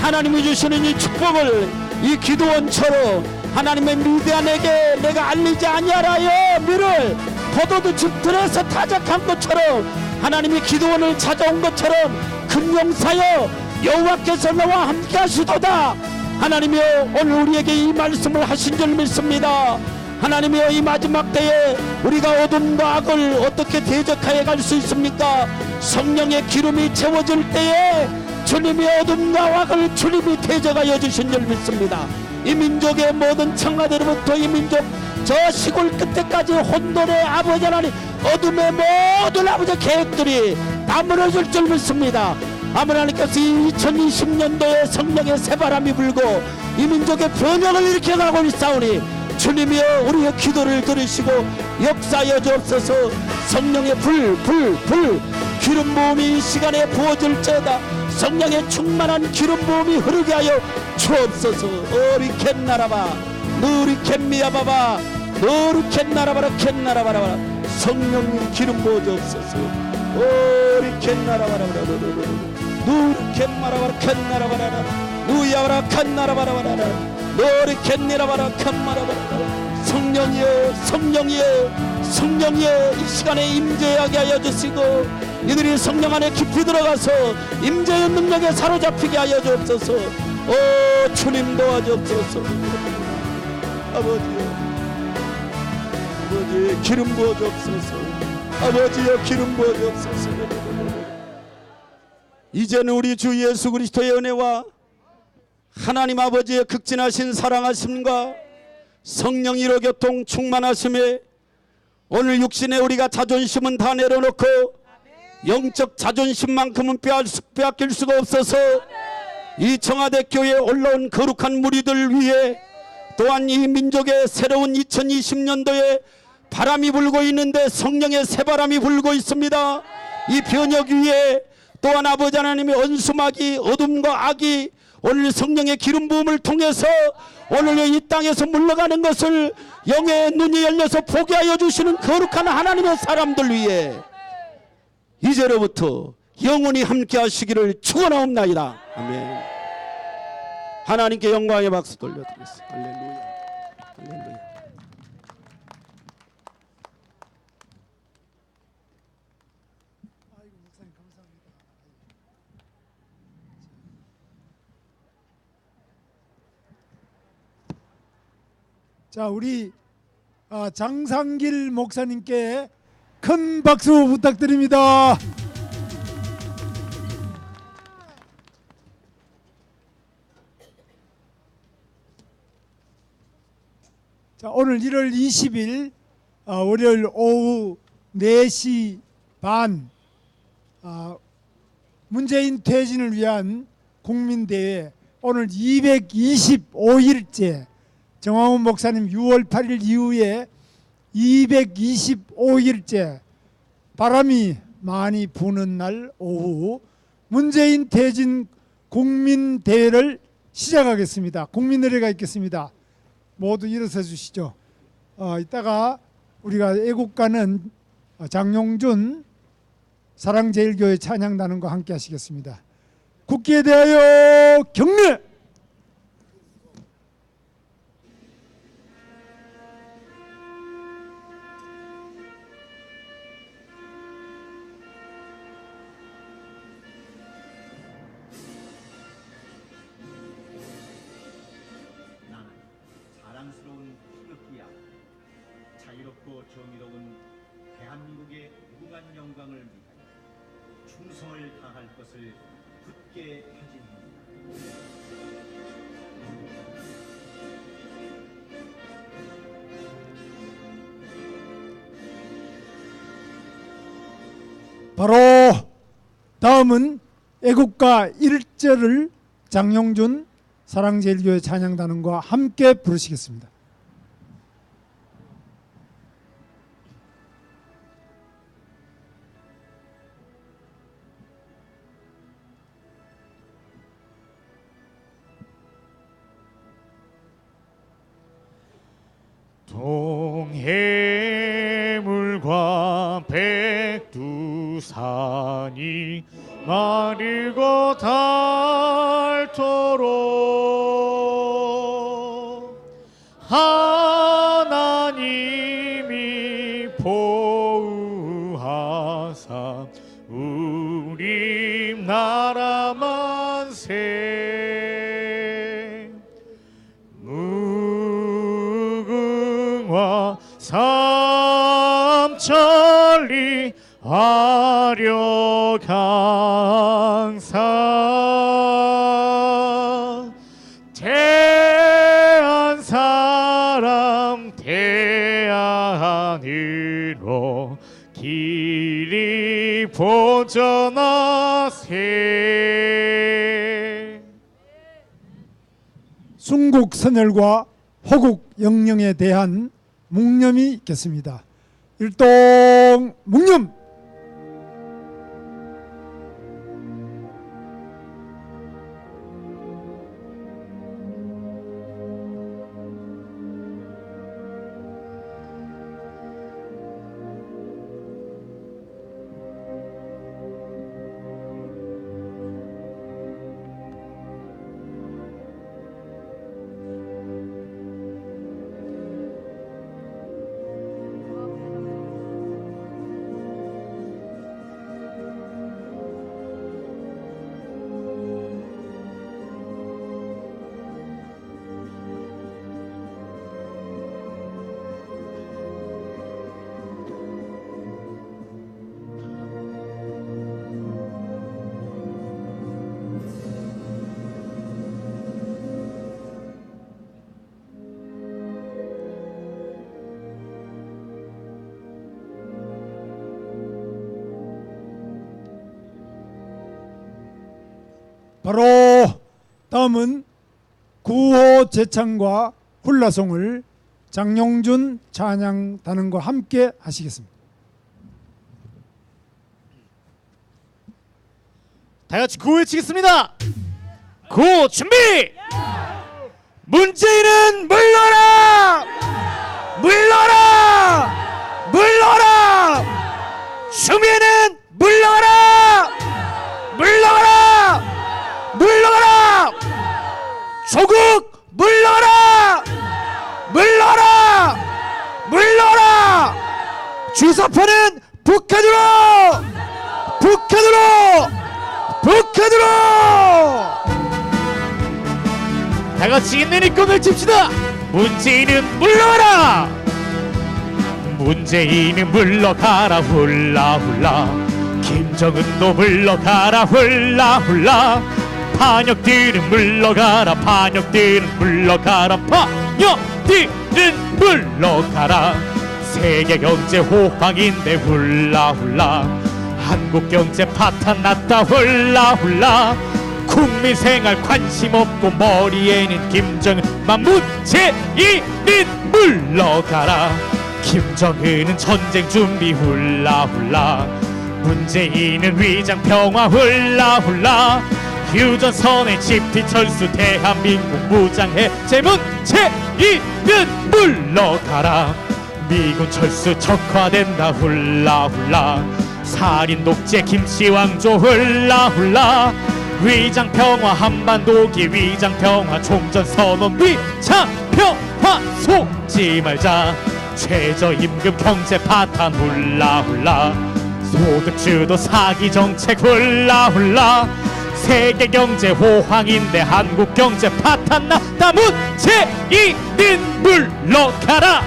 하나님이 주시는 이 축복을 이 기도원처럼 하나님의 미디안에게 내가 알리지 아니하라여 미를 포도주 즙들에서 타작한 것처럼 하나님이 기도원을 찾아온 것처럼 금용사여 여호와께서 너와 함께 하시도다. 하나님이여 오늘 우리에게 이 말씀을 하신 줄 믿습니다. 하나님이여 이 마지막 때에 우리가 어둠과 악을 어떻게 대적하여 갈 수 있습니까? 성령의 기름이 채워질 때에 주님이 어둠과 악을 주님이 대적하여 주신 줄 믿습니다. 이 민족의 모든 청나들로부터 이 민족 저 시골 끝에까지 혼돈의 아버지 하나님 어둠의 모든 아버지 계획들이 다 무너질 줄 믿습니다. 아버지 하나님께서 2020년도에 성령의 새바람이 불고 이 민족의 변혁을 일으켜가고 있사오니 주님이여 우리의 기도를 들으시고 역사하여 주옵소서. 성령의 불 기름 부음이 이 시간에 부어질지어다. 성령의 충만한 기름 부음이 흐르게 하여 주옵소서. 어리캔 나라바 누리캔 미야바바 너를 캔나라바라 캔나라바라 성령님 기름 부어주옵소서. 오리 캔나라바라바라 누르 캔마라바라 캔나라바라 누야바라 칸나라바라바라 너리 캔니라바라 칸마라바라 성령이여 성령이여 성령이여 이 시간에 임재하게 하여 주시고 이들이 성령 안에 깊이 들어가서 임재의 능력에 사로잡히게 하여 주옵소서. 오 주님 도와주옵소서. 아버지여 아버지 기름 부어주옵소서. 아버지여 기름 부어주옵소서. 이제는 우리 주 예수 그리스도의 은혜와 하나님 아버지의 극진하신 사랑하심과 성령 1호 교통 충만하심에 오늘 육신에 우리가 자존심은 다 내려놓고 영적 자존심만큼은 빼앗길 수가 없어서 이 청와대 교회에 올라온 거룩한 무리들 위해 또한 이 민족의 새로운 2020년도에 바람이 불고 있는데 성령의 새바람이 불고 있습니다. 이 변혁 위에 또한 아버지 하나님의 언수막이 어둠과 악이 오늘 성령의 기름 부음을 통해서 오늘 이 땅에서 물러가는 것을 영의 눈이 열려서 보게 하여 주시는 거룩한 하나님의 사람들 위해 이제로부터 영원히 함께 하시기를 축원하옵나이다. 아멘. 하나님께 영광의 박수 돌려드리겠습니다. 할렐루야. 할렐루야. 자, 우리 장상길 목사님께 큰 박수 부탁드립니다. 자, 오늘 1월 20일 월요일 오후 4시 반 문재인 퇴진을 위한 국민대회 오늘 225일째 정황훈 목사님 6월 8일 이후에 225일째 바람이 많이 부는 날 오후 문재인 퇴진 국민대회를 시작하겠습니다. 국민의례가 있겠습니다. 모두 일어서 주시죠. 이따가 우리가 애국가는 장용준 사랑제일교회 찬양단원과 함께 하시겠습니다. 국기에 대하여 경례! 사랑스러운 태극기야 자유롭고 정의로운 대한민국의 무궁한 영광을 위하여 충성을 다할 것을 굳게 다짐합니다. 바로 다음은 애국가 1절을 장용준 사랑제일교회 찬양단원과 함께 부르시겠습니다. 동해물과 백두산이 마르고 닳도록 하나님이 보호하사 우리 나라 만세 무궁화 삼천리 화력 항상 대한 사람 대안으로 길이 보전하세. 순국 선열과 호국 영령에 대한 묵념이 있겠습니다. 일동 묵념. 바로 다음은 구호 제창과 훌라송을 장용준 찬양단원과 함께 하시겠습니다. 다 같이 구호 외치겠습니다. 구호 준비. 문재인은 물러라! 물러라! 물러라! 추미애는 물러라! 물러라! 물러라! 조국 물러라! 물러라! 물러라! 주사파는 북한으로! 북한으로! 북한으로! 다 같이 있는 이권을 칩시다. 문재인은 물러가라. 문재인은 물러가라. 훌라훌라. 김정은도 물러가라. 훌라훌라. 반역들은 물러가라. 반역들은 물러가라. 반역들은 물러가라. 세계 경제 호황인데 훌라훌라. 한국 경제 파탄 났다. 훌라훌라. 국민 생활 관심 없고 머리에는 김정은만. 문재인은 물러가라. 김정은은 전쟁 준비. 훌라훌라. 문재인은 위장 평화. 훌라훌라. 휴전선의 집티 철수. 대한민국 무장해제. 문재인은 물러가라. 미군 철수 적화된다. 훌라훌라. 살인 독재 김치왕조. 훌라훌라. 위장 평화 한반도기. 위장 평화 총전 선언. 위장 평화 속지 말자. 최저임금 경제 파탄. 훌라훌라. 소득주도 사기 정책. 훌라훌라. 세계 경제 호황인데 한국 경제 파탄 났다. 문재인은 물러가라.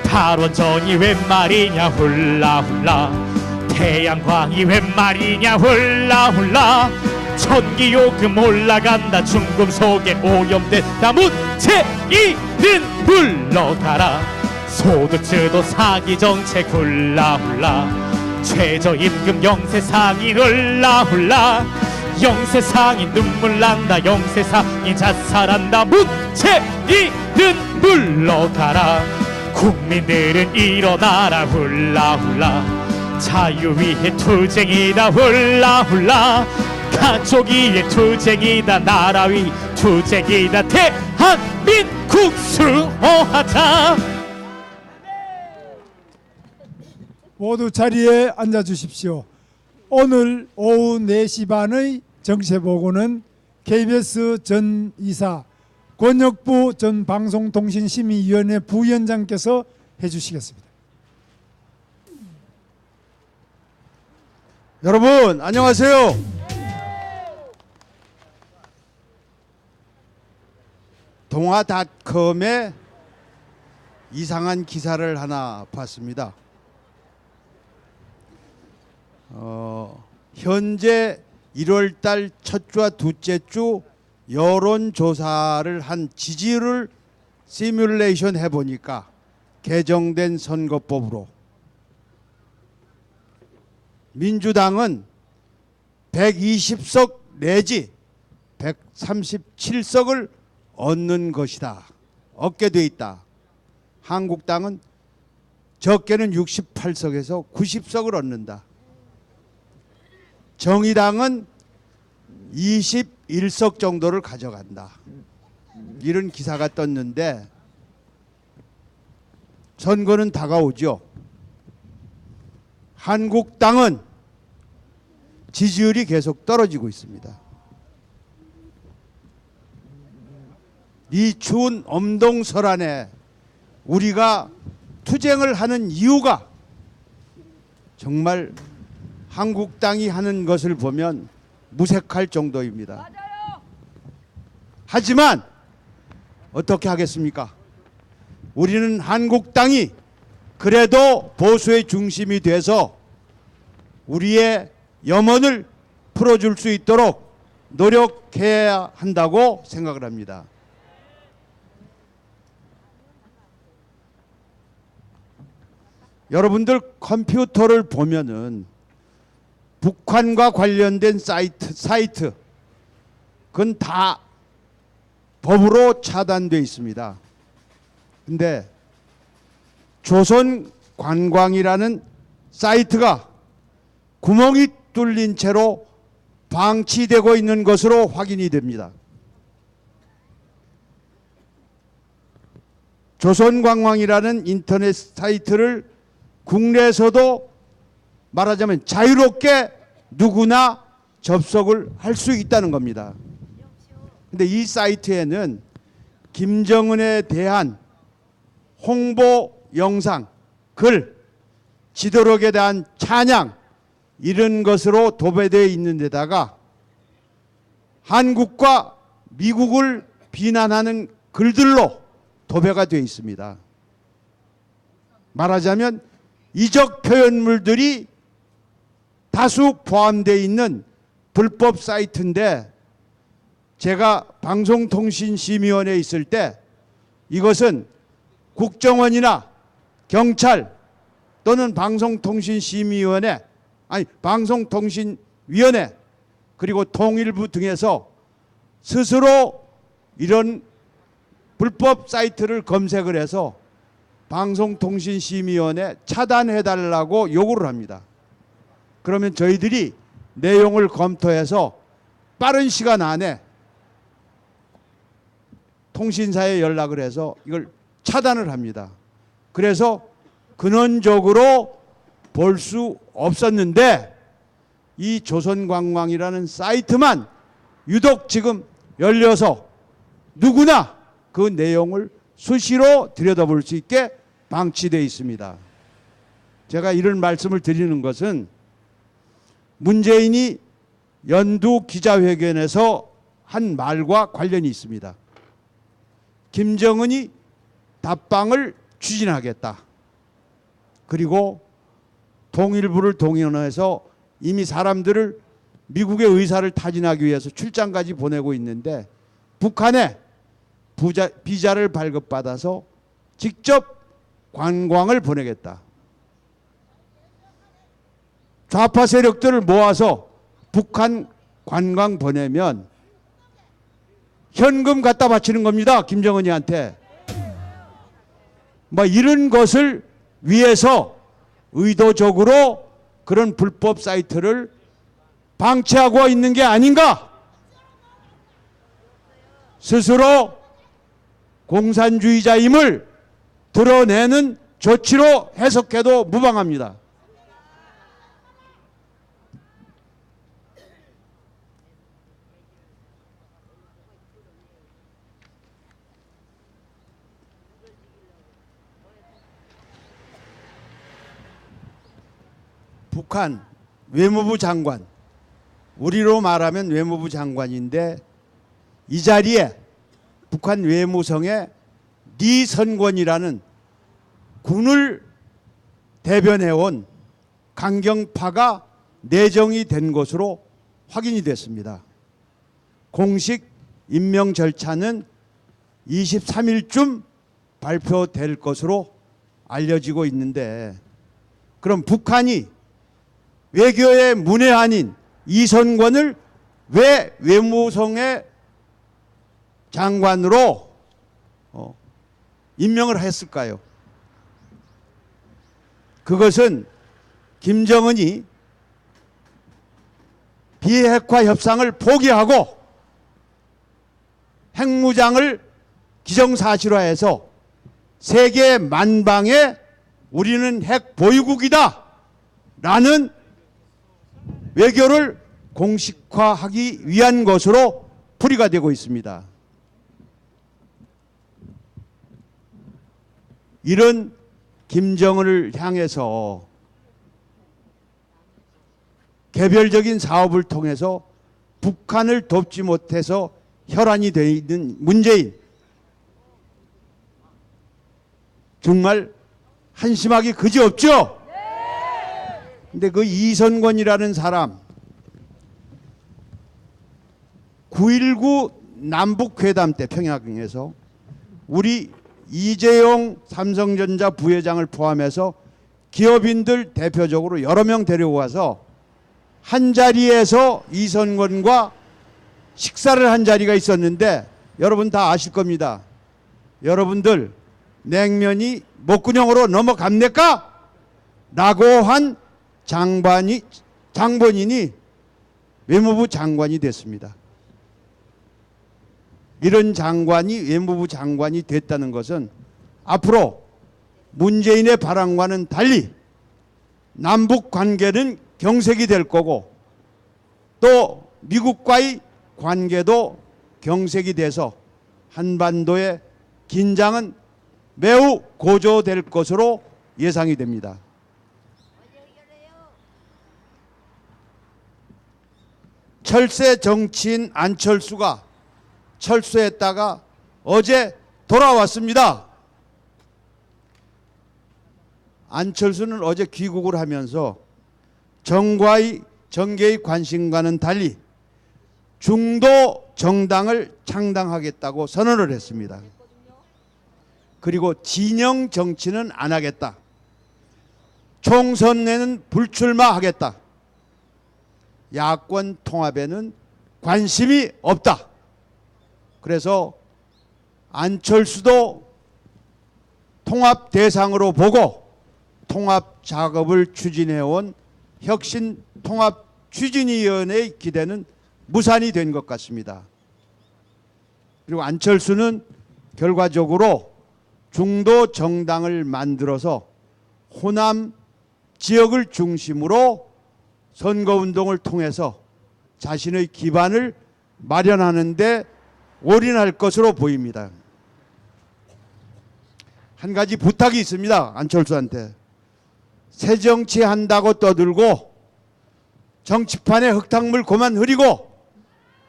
탈원전이 웬 말이냐. 훌라훌라. 태양광이 웬 말이냐. 훌라훌라. 전기요금 올라간다. 중금속에 오염된다. 문재인은 물러가라. 소득주도 사기 정책. 훌라훌라. 최저임금 영세 상인. 훌라훌라. 영세 상인 눈물 난다. 영세 상인 자살한다. 문재인은 물러가라. 국민들은 일어나라. 훌라훌라. 자유 위에 투쟁이다. 훌라훌라. 가족 위에 투쟁이다. 나라 위 투쟁이다. 대한민국 수호하자. 모두 자리에 앉아 주십시오. 오늘 오후 4시 반의 정세보고는 KBS 전 이사 권혁부 전 방송통신심의위원회 부위원장께서 해주시겠습니다. 여러분 안녕하세요. 동아닷컴에 이상한 기사를 하나 봤습니다. 현재 1월달 첫 주와 둘째 주 여론조사를 한 지지율을 시뮬레이션 해보니까 개정된 선거법으로 민주당은 120석 내지 137석을 얻는 것이다. 얻게 돼 있다. 한국당은 적게는 68석에서 90석을 얻는다. 정의당은 21석 정도를 가져간다. 이런 기사가 떴는데 선거는 다가오죠. 한국당은 지지율이 계속 떨어지고 있습니다. 이 추운 엄동설안에 우리가 투쟁을 하는 이유가 정말 한국당이 하는 것을 보면 무색할 정도입니다. 하지만 어떻게 하겠습니까? 우리는 한국당이 그래도 보수의 중심이 돼서 우리의 염원을 풀어줄 수 있도록 노력해야 한다고 생각을 합니다. 여러분들 컴퓨터를 보면은 북한과 관련된 사이트 그건 다 법으로 차단되어 있습니다. 근데 조선관광이라는 사이트가 구멍이 뚫린 채로 방치되고 있는 것으로 확인이 됩니다. 조선관광이라는 인터넷 사이트를 국내에서도 말하자면 자유롭게 누구나 접속을 할 수 있다는 겁니다. 근데 이 사이트에는 김정은에 대한 홍보 영상, 글, 지도록에 대한 찬양 이런 것으로 도배되어 있는 데다가 한국과 미국을 비난하는 글들로 도배가 되어 있습니다. 말하자면 이적 표현물들이 다수 포함되어 있는 불법 사이트인데, 제가 방송통신심의원에 있을 때 이것은 국정원이나 경찰 또는 방송통신심의위원회, 아니 방송통신위원회 그리고 통일부 등에서 스스로 이런 불법 사이트를 검색을 해서 방송통신심의위원회 차단해달라고 요구를 합니다. 그러면 저희들이 내용을 검토해서 빠른 시간 안에 통신사에 연락을 해서 이걸 차단을 합니다. 그래서 근원적으로 볼 수 없었는데 이 조선관광이라는 사이트만 유독 지금 열려서 누구나 그 내용을 수시로 들여다볼 수 있게 방치되어 있습니다. 제가 이런 말씀을 드리는 것은 문재인이 연두 기자회견에서 한 말과 관련이 있습니다. 김정은이 답방을 추진하겠다. 그리고 통일부를 동원해서 이미 사람들을 미국의 의사를 타진하기 위해서 출장까지 보내고 있는데 북한에 비자를 발급받아서 직접 관광을 보내겠다. 좌파 세력들을 모아서 북한 관광 보내면 현금 갖다 바치는 겁니다. 김정은이한테. 뭐 이런 것을 위해서 의도적으로 그런 불법 사이트를 방치하고 있는 게 아닌가? 스스로 공산주의자임을 드러내는 조치로 해석해도 무방합니다. 북한 외무부 장관, 우리로 말하면 외무부 장관인데 이 자리에 북한 외무성의 리선권이라는 군을 대변해온 강경파가 내정이 된 것으로 확인이 됐습니다. 공식 임명 절차는 23일쯤 발표될 것으로 알려지고 있는데, 그럼 북한이 외교의 문외한인 이선권을 왜 외무성의 장관으로 임명을 했을까요? 그것은 김정은이 비핵화 협상을 포기하고 핵무장을 기정사실화해서 세계 만방에 우리는 핵 보유국이다 라는 외교를 공식화하기 위한 것으로 풀이가 되고 있습니다. 이런 김정은을 향해서 개별적인 사업을 통해서 북한을 돕지 못해서 혈안이 되어 있는 문재인, 정말 한심하기 그지없죠? 근데 그 이선권이라는 사람 9.19 남북회담 때 평양에서 우리 이재용 삼성전자 부회장을 포함해서 기업인들 대표적으로 여러 명 데려와서 한 자리에서 이선권과 식사를 한 자리가 있었는데 여러분 다 아실 겁니다. 여러분들 냉면이 목구멍으로 넘어갑니까? 라고 한 장본인이 외무부 장관이 됐습니다. 이런 장관이 외무부 장관이 됐다는 것은 앞으로 문재인의 바람과는 달리 남북 관계는 경색이 될 거고 또 미국과의 관계도 경색이 돼서 한반도의 긴장은 매우 고조될 것으로 예상이 됩니다. 철새 정치인 안철수가 철수했다가 어제 돌아왔습니다. 안철수는 어제 귀국을 하면서 정계의 관심과는 달리 중도 정당을 창당하겠다고 선언을 했습니다. 그리고 진영 정치는 안 하겠다. 총선에는 불출마하겠다. 야권 통합에는 관심이 없다. 그래서 안철수도 통합 대상으로 보고 통합 작업을 추진해온 혁신 통합 추진위원회의 기대는 무산이 된 것 같습니다. 그리고 안철수는 결과적으로 중도 정당을 만들어서 호남 지역을 중심으로 선거운동을 통해서 자신의 기반을 마련하는 데 올인할 것으로 보입니다. 한 가지 부탁이 있습니다. 안철수한테. 새정치 한다고 떠들고 정치판에 흙탕물 그만 흐리고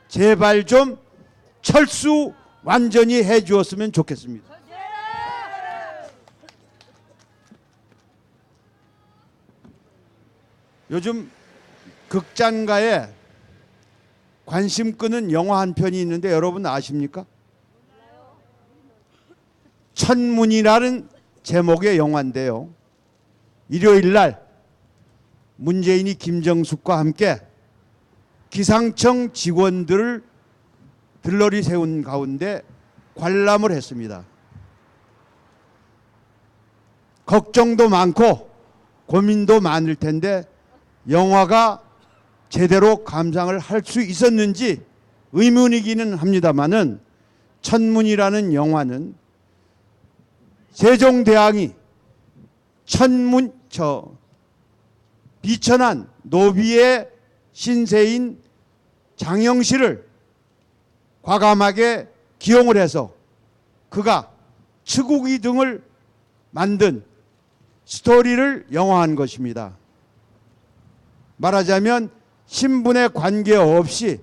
제발 좀 철수 완전히 해 주었으면 좋겠습니다. 요즘 극장가에 관심 끄는 영화 한 편이 있는데 여러분 아십니까? 천문이라는 제목의 영화인데요. 일요일 날 문재인이 김정숙과 함께 기상청 직원들을 들러리 세운 가운데 관람을 했습니다. 걱정도 많고 고민도 많을 텐데 영화가 제대로 감상을 할 수 있었는지 의문이기는 합니다만은 천문이라는 영화는 세종대왕이 비천한 노비의 신세인 장영실을 과감하게 기용을 해서 그가 치국이 등을 만든 스토리를 영화한 것입니다. 말하자면 신분에 관계없이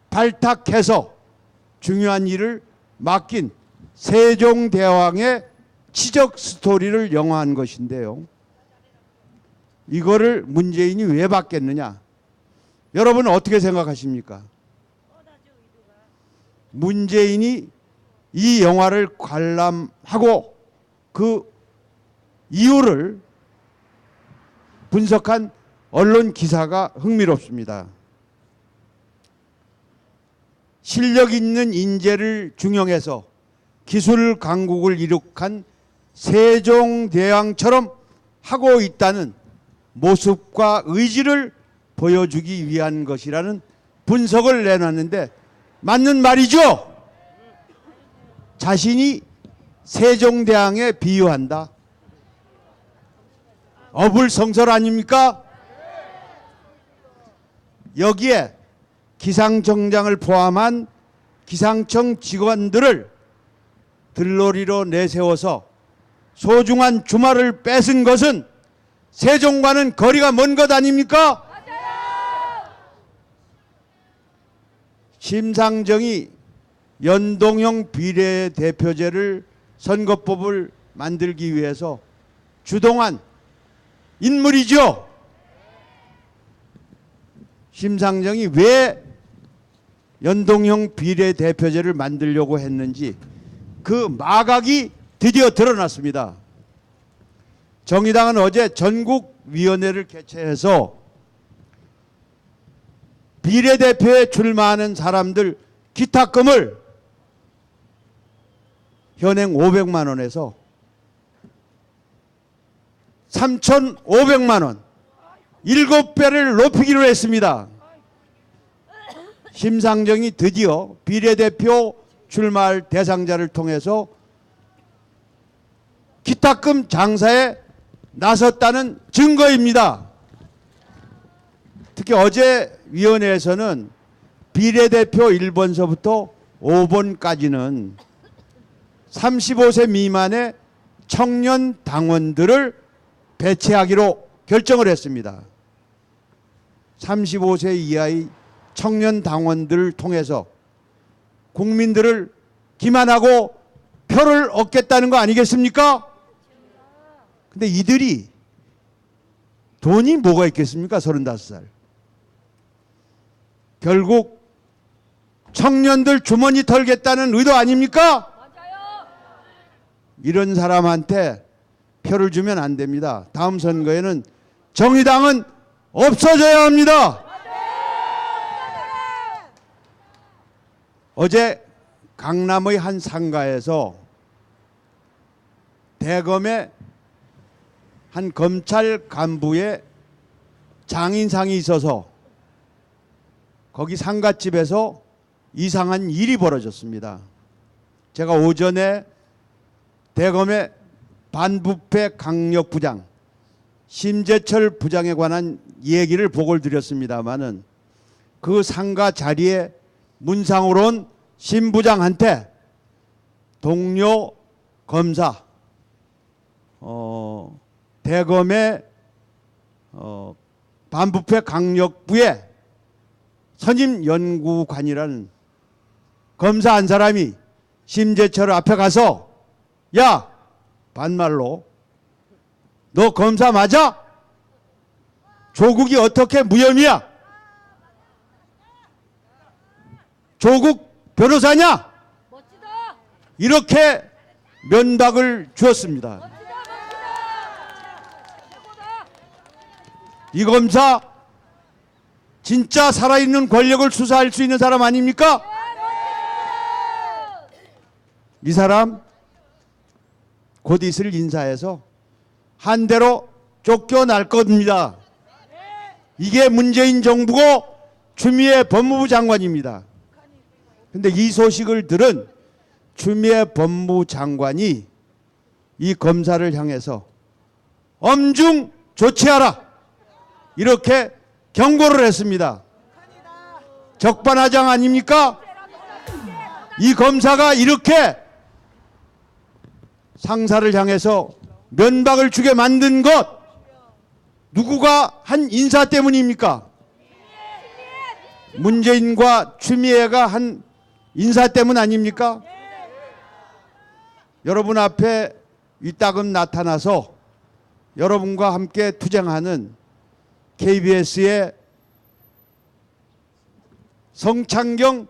발탁해서 중요한 일을 맡긴 세종대왕의 치적 스토리를 영화한 것인데요. 이거를 문재인이 왜 받겠느냐? 여러분은 어떻게 생각하십니까? 문재인이 이 영화를 관람하고 그 이유를 분석한 언론 기사가 흥미롭습니다. 실력 있는 인재를 중용해서 기술 강국을 이룩한 세종대왕처럼 하고 있다는 모습과 의지를 보여주기 위한 것이라는 분석을 내놨는데 맞는 말이죠. 자신이 세종대왕에 비유한다. 어불성설 아닙니까? 여기에 기상청장을 포함한 기상청 직원들을 들러리로 내세워서 소중한 주말을 뺏은 것은 세종과는 거리가 먼 것 아닙니까? 심상정이 연동형 비례대표제를 선거법을 만들기 위해서 주동한 인물이죠. 심상정이 왜 연동형 비례대표제를 만들려고 했는지 그 마각이 드디어 드러났습니다. 정의당은 어제 전국위원회를 개최해서 비례대표에 출마하는 사람들 기탁금을 현행 500만 원에서 3,500만 원 7배를 높이기로 했습니다. 심상정이 드디어 비례대표 출마할 대상자를 통해서 기탁금 장사에 나섰다는 증거입니다. 특히 어제 위원회에서는 비례대표 1번서부터 5번까지는 35세 미만의 청년 당원들을 배치하기로 결정을 했습니다. 35세 이하의 청년 당원들을 통해서 국민들을 기만하고 표를 얻겠다는 거 아니겠습니까? 근데 이들이 돈이 뭐가 있겠습니까? 35살. 결국 청년들 주머니 털겠다는 의도 아닙니까? 맞아요. 이런 사람한테 표를 주면 안 됩니다. 다음 선거에는 정의당은 없어져야 합니다. 어제 강남의 한 상가에서 대검의 한 검찰 간부의 장인상이 있어서 거기 상가집에서 이상한 일이 벌어졌습니다. 제가 오전에 대검의 반부패 강력부장 심재철 부장에 관한 얘기를 보고를 드렸습니다마는 그 상가 자리에 문상으로 온 심 부장한테 동료 검사 대검의 반부패 강력부의 선임 연구관이라는 검사 한 사람이 심재철 앞에 가서 야 반말로 너 검사 맞아? 조국이 어떻게 무혐의야? 조국 변호사냐? 멋지다. 이렇게 면박을 주었습니다. 멋지다. 최고다. 이 검사 진짜 살아있는 권력을 수사할 수 있는 사람 아닙니까? 이 사람 곧 있을 인사에서 한 대로 쫓겨날 겁니다. 이게 문재인 정부고 추미애 법무부 장관입니다. 근데 이 소식을 들은 추미애 법무부 장관이 이 검사를 향해서 엄중 조치하라 이렇게 경고를 했습니다. 적반하장 아닙니까? 이 검사가 이렇게 상사를 향해서 면박을 주게 만든 것 누구가 한 인사 때문입니까? 문재인과 추미애가 한 인사 때문 아닙니까? 여러분 앞에 이따금 나타나서 여러분과 함께 투쟁하는 KBS의 성창경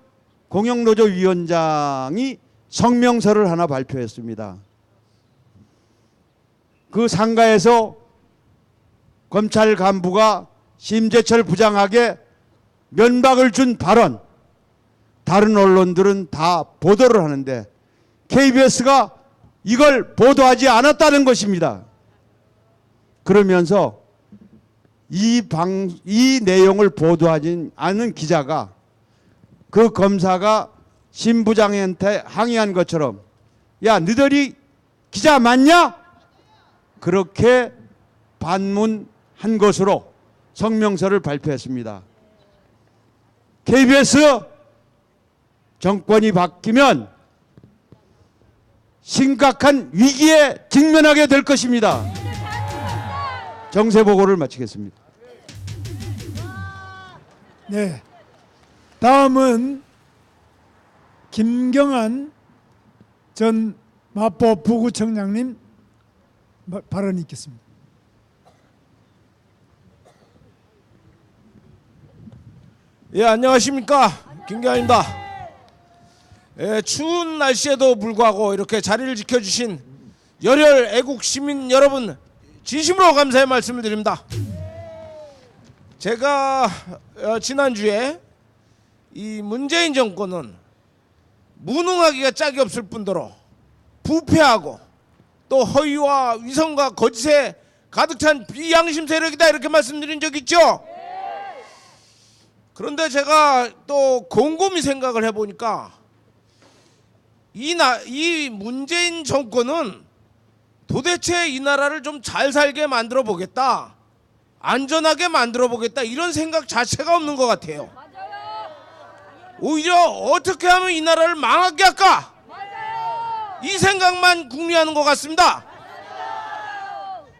공영노조 위원장이 성명서를 하나 발표했습니다. 그 상가에서 검찰 간부가 심재철 부장에게 면박을 준 발언, 다른 언론들은 다 보도를 하는데 KBS가 이걸 보도하지 않았다는 것입니다. 그러면서 이 내용을 보도하지 않은 기자가 그 검사가 심 부장한테 항의한 것처럼 야 너희들이 기자 맞냐? 그렇게 반문한 것으로 성명서를 발표했습니다. KBS 정권이 바뀌면 심각한 위기에 직면하게 될 것입니다. 정세 보고를 마치겠습니다. 네. 다음은 김경환 전 마포 부구청장님 발언이 있겠습니다. 예, 안녕하십니까. 김경환입니다. 예, 추운 날씨에도 불구하고 이렇게 자리를 지켜주신 열혈 애국 시민 여러분 진심으로 감사의 말씀을 드립니다. 제가 지난주에 이 문재인 정권은 무능하기가 짝이 없을 뿐더러 부패하고 또 허위와 위선과 거짓에 가득 찬 비양심 세력이다 이렇게 말씀드린 적 있죠? 그런데 제가 또 곰곰이 생각을 해보니까 이 문재인 정권은 도대체 이 나라를 좀 잘 살게 만들어 보겠다, 안전하게 만들어 보겠다 이런 생각 자체가 없는 것 같아요. 오히려 어떻게 하면 이 나라를 망하게 할까, 이 생각만 궁리하는 것 같습니다.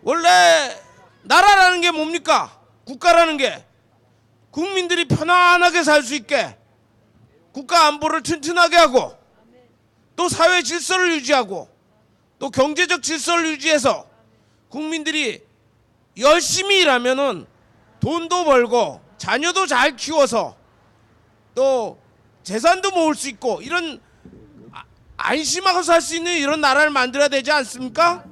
원래 나라라는 게 뭡니까? 국가라는 게 국민들이 편안하게 살 수 있게 국가 안보를 튼튼하게 하고 또 사회 질서를 유지하고 또 경제적 질서를 유지해서 국민들이 열심히 일하면은 돈도 벌고 자녀도 잘 키워서 또 재산도 모을 수 있고 이런 안심하고 살 수 있는 이런 나라를 만들어야 되지 않습니까?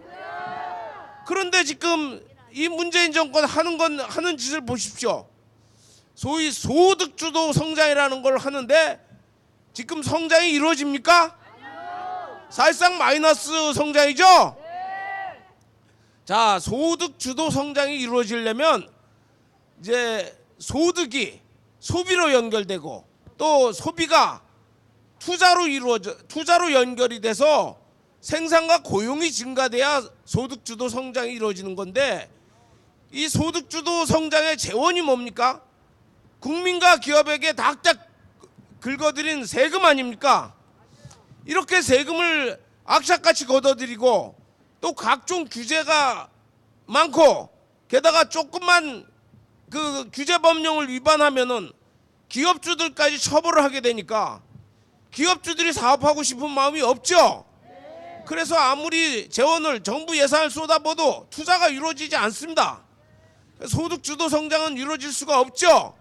그런데 지금 이 문재인 정권 하는 짓을 보십시오. 소위 소득주도 성장이라는 걸 하는데 지금 성장이 이루어집니까? 사실상 마이너스 성장이죠? 자, 소득주도 성장이 이루어지려면 이제 소득이 소비로 연결되고 또 소비가 투자로 연결이 돼서 생산과 고용이 증가돼야 소득주도 성장이 이루어지는 건데, 이 소득주도 성장의 재원이 뭡니까? 국민과 기업에게 닥닥 긁어들인 세금 아닙니까? 이렇게 세금을 악착같이 걷어들이고 또 각종 규제가 많고 게다가 조금만 그 규제 법령을 위반하면은 기업주들까지 처벌을 하게 되니까 기업주들이 사업하고 싶은 마음이 없죠. 그래서 아무리 재원을 정부 예산을 쏟아부어도 투자가 이루어지지 않습니다. 소득주도 성장은 이루어질 수가 없죠.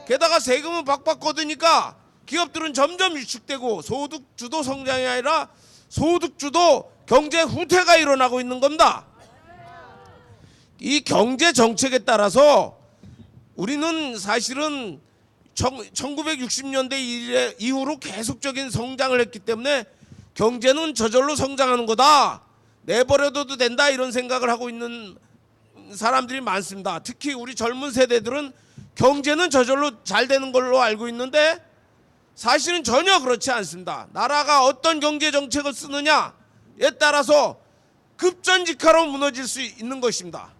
게다가 세금은 박박 걷으니까 기업들은 점점 위축되고 소득주도 성장이 아니라 소득주도 경제 후퇴가 일어나고 있는 겁니다. 이 경제 정책에 따라서 우리는 사실은 1960년대 이후로 계속적인 성장을 했기 때문에 경제는 저절로 성장하는 거다, 내버려둬도 된다 이런 생각을 하고 있는 사람들이 많습니다. 특히 우리 젊은 세대들은 경제는 저절로 잘 되는 걸로 알고 있는데 사실은 전혀 그렇지 않습니다. 나라가 어떤 경제 정책을 쓰느냐에 따라서 급전직하로 무너질 수 있는 것입니다.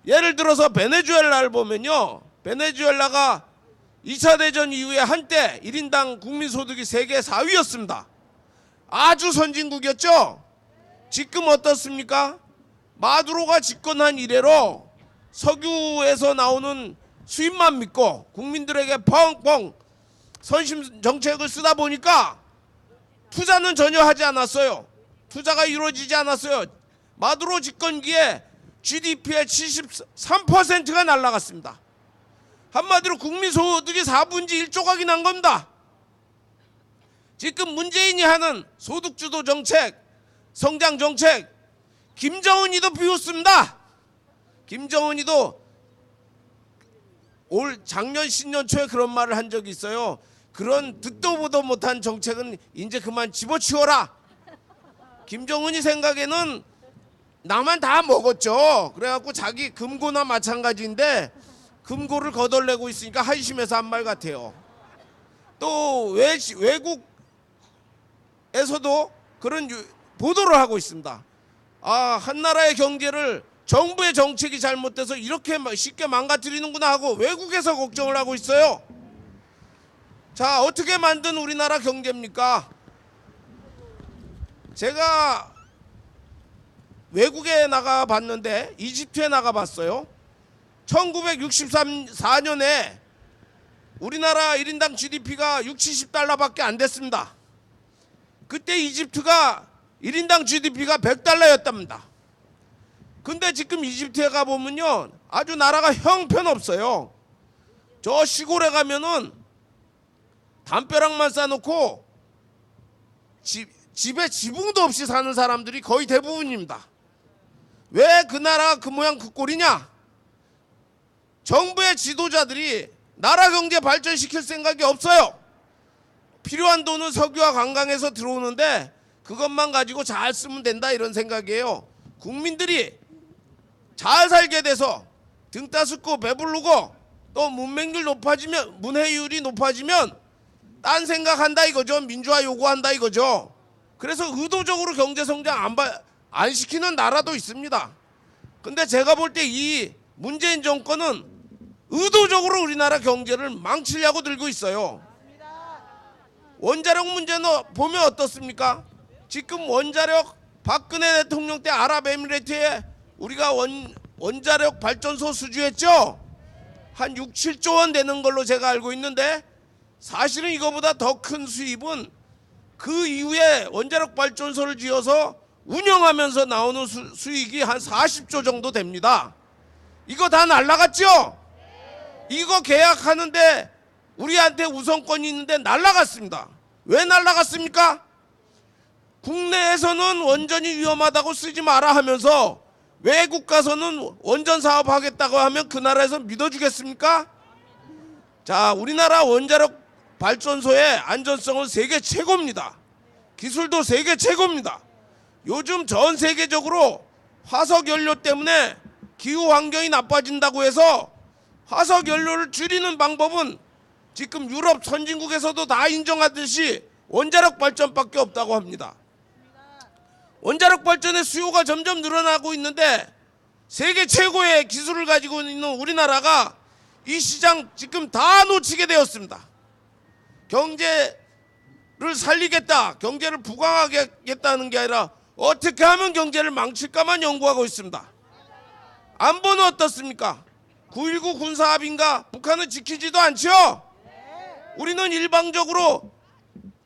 예를 들어서 베네수엘라를 보면요, 베네수엘라가 2차 대전 이후에 한때 1인당 국민소득이 세계 4위였습니다. 아주 선진국이었죠. 지금 어떻습니까? 마두로가 집권한 이래로 석유에서 나오는 수입만 믿고 국민들에게 펑펑 선심 정책을 쓰다 보니까 투자는 전혀 하지 않았어요. 투자가 이루어지지 않았어요. 마두로 집권기에 GDP의 73%가 날아갔습니다. 한마디로 국민소득이 4분의 1조각이 난 겁니다. 지금 문재인이 하는 소득주도 정책, 성장 정책, 김정은이도 비웃습니다. 김정은이도 작년 신년 초에 그런 말을 한 적이 있어요. 그런 듣도 보도 못한 정책은 이제 그만 집어치워라. 김정은이 생각에는 나만 다 먹었죠. 그래갖고 자기 금고나 마찬가지인데 금고를 거덜내고 있으니까 한심해서 한 말 같아요. 또 외국에서도 그런 보도를 하고 있습니다. 한 나라의 경제를 정부의 정책이 잘못돼서 이렇게 쉽게 망가뜨리는구나 하고 외국에서 걱정을 하고 있어요. 자, 어떻게 만든 우리나라 경제입니까? 제가 외국에 나가 봤는데 이집트에 나가 봤어요. 1964년에 우리나라 1인당 GDP가 60, 70달러밖에 안 됐습니다. 그때 이집트가 1인당 GDP가 100달러였답니다. 근데 지금 이집트에 가보면요, 아주 나라가 형편없어요. 저 시골에 가면은 담벼락만 쌓아놓고 집에 지붕도 없이 사는 사람들이 거의 대부분입니다. 왜 그 나라가 그 모양 그 꼴이냐? 정부의 지도자들이 나라 경제 발전시킬 생각이 없어요. 필요한 돈은 석유와 관광에서 들어오는데 그것만 가지고 잘 쓰면 된다 이런 생각이에요. 국민들이 잘 살게 돼서 등 따숩고 배부르고 또 문맹률 높아지면, 문해율이 높아지면 딴 생각한다 이거죠. 민주화 요구한다 이거죠. 그래서 의도적으로 경제 성장 안 시키는 나라도 있습니다. 근데 제가 볼 때 이 문재인 정권은 의도적으로 우리나라 경제를 망치려고 들고 있어요. 원자력 문제는 보면 어떻습니까? 지금 원자력 박근혜 대통령 때 아랍에미레이트에 우리가 원자력 발전소 수주했죠? 한 6, 7조 원 되는 걸로 제가 알고 있는데 사실은 이거보다 더 큰 수입은 그 이후에 원자력 발전소를 지어서 운영하면서 나오는 수익이 한 40조 정도 됩니다. 이거 다 날라갔죠? 이거 계약하는데 우리한테 우선권이 있는데 날라갔습니다. 왜 날라갔습니까? 국내에서는 원전이 위험하다고 쓰지 마라 하면서 외국 가서는 원전 사업 하겠다고 하면 그 나라에서 믿어주겠습니까? 자, 우리나라 원자력 발전소의 안전성은 세계 최고입니다. 기술도 세계 최고입니다. 요즘 전 세계적으로 화석 연료 때문에 기후 환경이 나빠진다고 해서 화석 연료를 줄이는 방법은 지금 유럽 선진국에서도 다 인정하듯이 원자력 발전밖에 없다고 합니다. 원자력 발전의 수요가 점점 늘어나고 있는데 세계 최고의 기술을 가지고 있는 우리나라가 이 시장 지금 다 놓치게 되었습니다. 경제를 살리겠다, 경제를 부강하겠다는 게 아니라 어떻게 하면 경제를 망칠까만 연구하고 있습니다. 안보는 어떻습니까? 9.19 군사합의인가? 북한은 지키지도 않죠? 우리는 일방적으로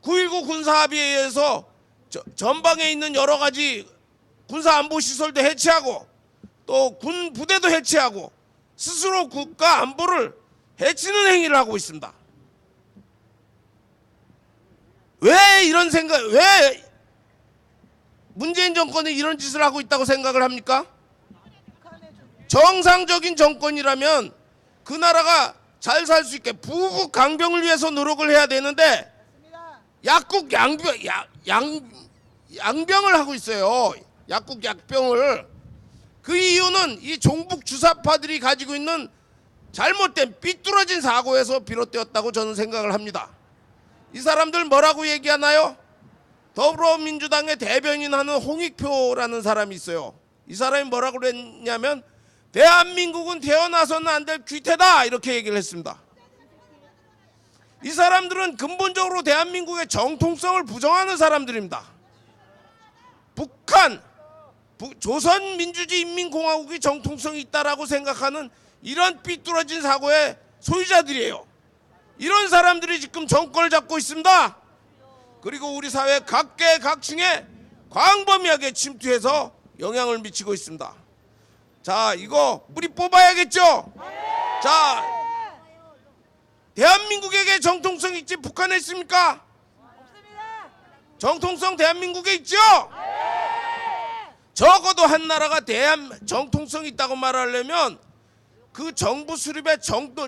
9.19 군사합의에 의해서 전방에 있는 여러 가지 군사안보시설도 해체하고 또 군 부대도 해체하고 스스로 국가 안보를 해치는 행위를 하고 있습니다. 왜 문재인 정권이 이런 짓을 하고 있다고 생각을 합니까? 정상적인 정권이라면 그 나라가 잘 살 수 있게 부국 강병을 위해서 노력을 해야 되는데 약국 양병을 하고 있어요. 약국 약병을. 그 이유는 이 종북 주사파들이 가지고 있는 잘못된 삐뚤어진 사고에서 비롯되었다고 저는 생각을 합니다. 이 사람들 뭐라고 얘기하나요? 더불어민주당의 대변인 하는 홍익표라는 사람이 있어요. 이 사람이 뭐라고 그랬냐면 대한민국은 태어나서는 안 될 귀태다 이렇게 얘기를 했습니다. 이 사람들은 근본적으로 대한민국의 정통성을 부정하는 사람들입니다. 북한, 조선민주주의인민공화국이 정통성이 있다라고 생각하는 이런 삐뚤어진 사고의 소유자들이에요. 이런 사람들이 지금 정권을 잡고 있습니다. 그리고 우리 사회 각계각층에 광범위하게 침투해서 영향을 미치고 있습니다. 자, 이거 뿌리 뽑아야겠죠? 자, 대한민국에게 정통성 있지 북한에 있습니까? 정통성 대한민국에 있죠? 적어도 한 나라가 정통성 있다고 말하려면 그 정부 수립의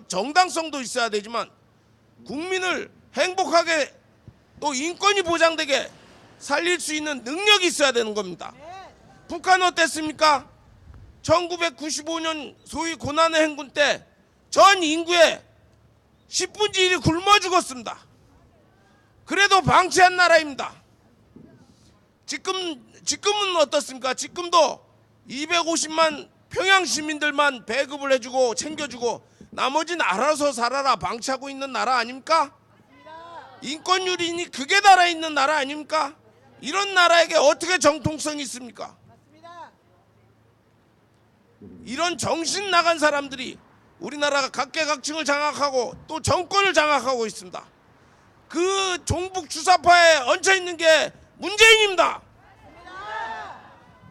정당성도 있어야 되지만 국민을 행복하게 또 인권이 보장되게 살릴 수 있는 능력이 있어야 되는 겁니다. 북한은 어땠습니까? 1995년 소위 고난의 행군 때 전 인구의 10분의 1이 굶어 죽었습니다. 그래도 방치한 나라입니다. 지금은 어떻습니까? 지금도 250만 평양 시민들만 배급을 해주고 챙겨주고 나머지는 알아서 살아라 방치하고 있는 나라 아닙니까? 인권유린이 극에 달아 있는 나라 아닙니까? 이런 나라에게 어떻게 정통성이 있습니까? 이런 정신 나간 사람들이 우리나라가 각계각층을 장악하고 또 정권을 장악하고 있습니다. 그 종북 주사파에 얹혀있는 게 문재인입니다.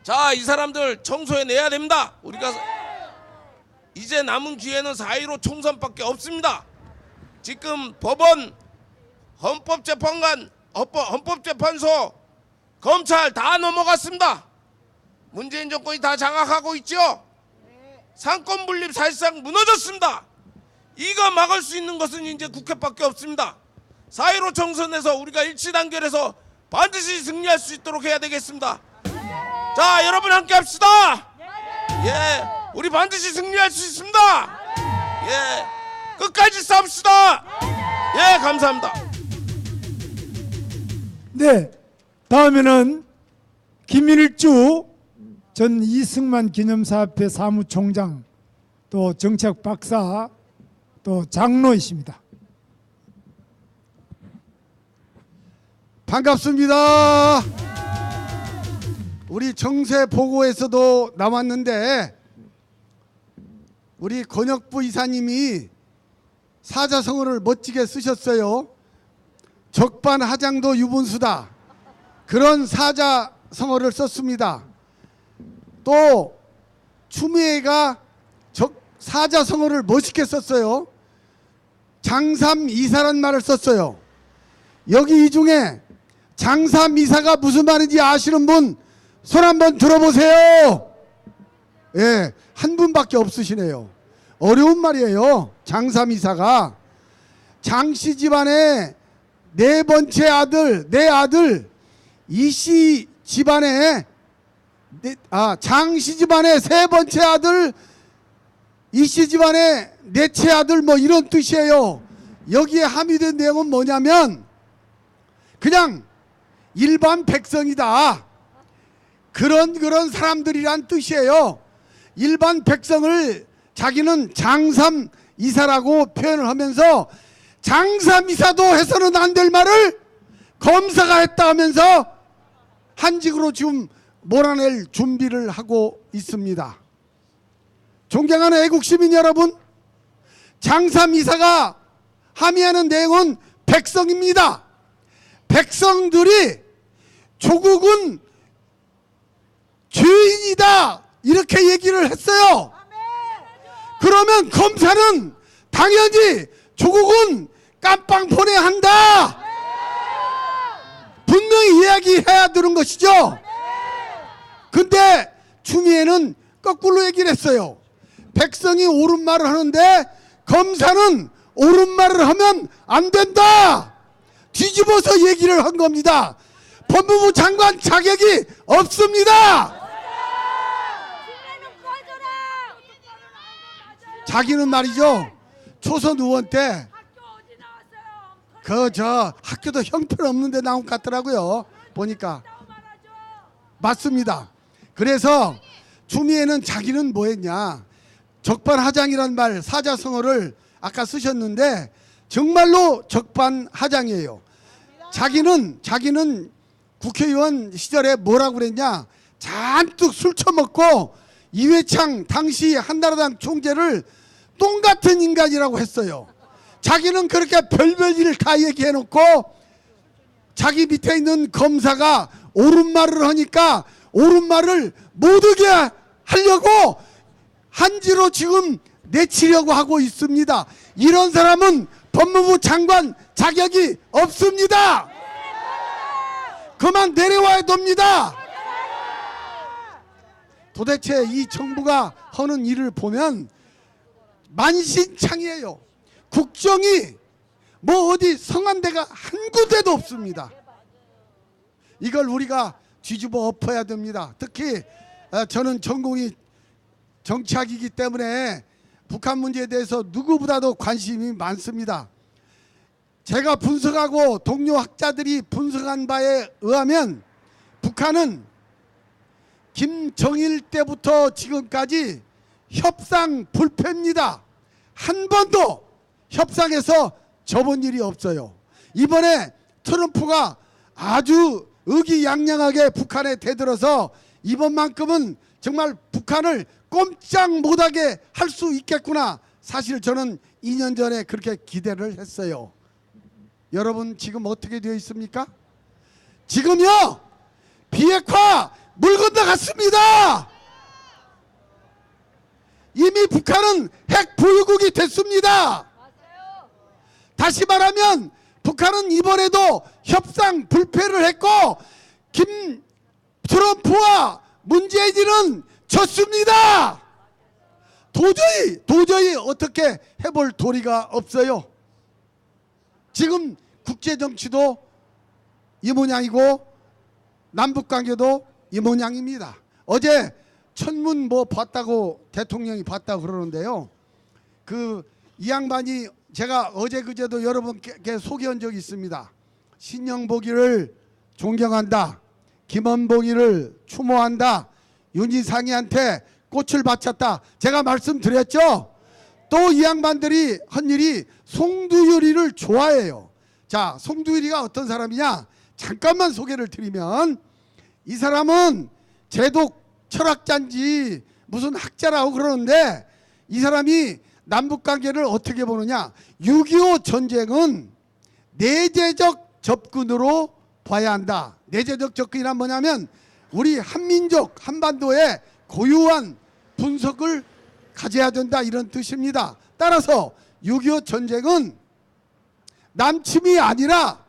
자, 이 사람들 청소해내야 됩니다. 우리가 이제 남은 기회는 4.15 총선밖에 없습니다. 지금 법원, 헌법재판소, 검찰 다 넘어갔습니다. 문재인 정권이 다 장악하고 있죠. 상권 분립 사실상 무너졌습니다. 이거 막을 수 있는 것은 이제 국회밖에 없습니다. 4.15 총선에서 우리가 일치단결해서 반드시 승리할 수 있도록 해야 되겠습니다. 자, 여러분 함께 합시다. 예, 우리 반드시 승리할 수 있습니다. 예, 끝까지 싸웁시다. 예, 감사합니다. 네, 다음에는 김일주 전 이승만 기념사업회 사무총장, 또 정책 박사, 또 장로이십니다. 반갑습니다. 우리 정세 보고에서도 나왔는데 우리 권혁부 이사님이 사자성어를 멋지게 쓰셨어요. 적반하장도 유분수다. 그런 사자성어를 썼습니다. 또 추미애가 사자성어를 멋있게 썼어요. 장삼이사란 말을 썼어요. 여기 이 중에 장삼이사가 무슨 말인지 아시는 분 손 한번 들어보세요. 예, 한 분밖에 없으시네요. 어려운 말이에요. 장삼이사가 장씨 집안의 네 번째 아들, 내 아들 이씨 집안의 장씨 집안의 세 번째 아들, 이씨 집안의 넷째 아들, 뭐 이런 뜻이에요. 여기에 함유된 내용은 뭐냐면 그냥 일반 백성이다. 그런 사람들이란 뜻이에요. 일반 백성을 자기는 장삼이사라고 표현을 하면서 장삼이사도 해서는 안 될 말을 검사가 했다 하면서 한직으로 지금 몰아낼 준비를 하고 있습니다. 존경하는 애국시민 여러분, 장삼이사가 함의하는 내용은 백성입니다. 백성들이 조국은 죄인이다 이렇게 얘기를 했어요. 그러면 검사는 당연히 조국은 깜빵 보내한다 분명히 이야기해야 되는 것이죠. 근데 추미애는 거꾸로 얘기를 했어요. 백성이 옳은 말을 하는데 검사는 옳은 말을 하면 안 된다. 뒤집어서 얘기를 한 겁니다. 법무부 장관 자격이 없습니다. 자기는 말이죠, 초선 의원 때 학교도 형편없는데 나온 것 같더라고요. 보니까 맞습니다. 그래서 추미애는 자기는 뭐 했냐, 적반하장이란 말 사자성어를 아까 쓰셨는데 정말로 적반하장이에요. 자기는 국회의원 시절에 뭐라고 그랬냐, 잔뜩 술 처먹고 이회창 당시 한나라당 총재를 똥같은 인간이라고 했어요. 자기는 그렇게 별별 일을 다 얘기해놓고 자기 밑에 있는 검사가 옳은 말을 하니까 옳은 말을 못하게 하려고 한지로 지금 내치려고 하고 있습니다. 이런 사람은 법무부 장관 자격이 없습니다. 그만 내려와야 됩니다. 도대체 이 정부가 하는 일을 보면 만신창이에요. 국정이 뭐 어디 성한 데가 한 군데도 없습니다. 이걸 우리가 뒤집어 엎어야 됩니다. 특히 저는 전공이 정치학이기 때문에 북한 문제에 대해서 누구보다도 관심이 많습니다. 제가 분석하고 동료 학자들이 분석한 바에 의하면 북한은 김정일 때부터 지금까지 협상 불패입니다. 한 번도 협상에서 져본 일이 없어요. 이번에 트럼프가 아주 의기양양하게 북한에 대들어서 이번만큼은 정말 북한을 꼼짝 못하게 할 수 있겠구나. 사실 저는 2년 전에 그렇게 기대를 했어요. 여러분 지금 어떻게 되어 있습니까? 지금요, 비핵화 물 건너갔습니다. 이미 북한은 핵 보유국이 됐습니다. 다시 말하면 북한은 이번에도 협상 불패를 했고 트럼프와 문재인은 졌습니다. 도저히 어떻게 해볼 도리가 없어요. 지금 국제정치도 이 모양이고 남북관계도 이 모양입니다. 어제 천문 뭐 봤다고 대통령이 봤다고 그러는데요. 이 양반이 제가 어제 그제도 여러분께 소개한 적이 있습니다. 신영복이를 존경한다. 김원봉이를 추모한다. 윤희상이한테 꽃을 바쳤다. 제가 말씀드렸죠. 또 이 양반들이 한 일이 송두율이를 좋아해요. 자, 송두율이가 어떤 사람이냐? 잠깐만 소개를 드리면 이 사람은 제독 철학자인지 무슨 학자라고 그러는데 이 사람이 남북관계를 어떻게 보느냐? 6.25 전쟁은 내재적 접근으로 봐야 한다. 내재적 접근이란 뭐냐면 우리 한민족 한반도에 고유한 분석을 가져야 된다, 이런 뜻입니다. 따라서 6.25 전쟁은 남침이 아니라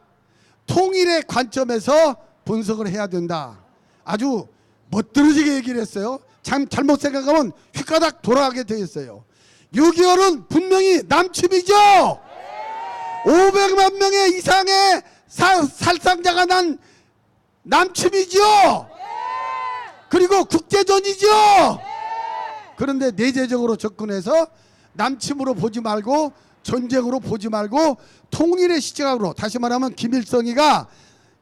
통일의 관점에서 분석을 해야 된다. 아주 멋들어지게 얘기를 했어요. 참 잘못 생각하면 휘가닥 돌아가게 돼 있어요. 6.25는 분명히 남침이죠. 500만 명의 이상의 살상자가 난 남침이죠. 그리고 국제전이죠. 그런데 내재적으로 접근해서 남침으로 보지 말고 전쟁으로 보지 말고 통일의 시각으로, 다시 말하면 김일성이가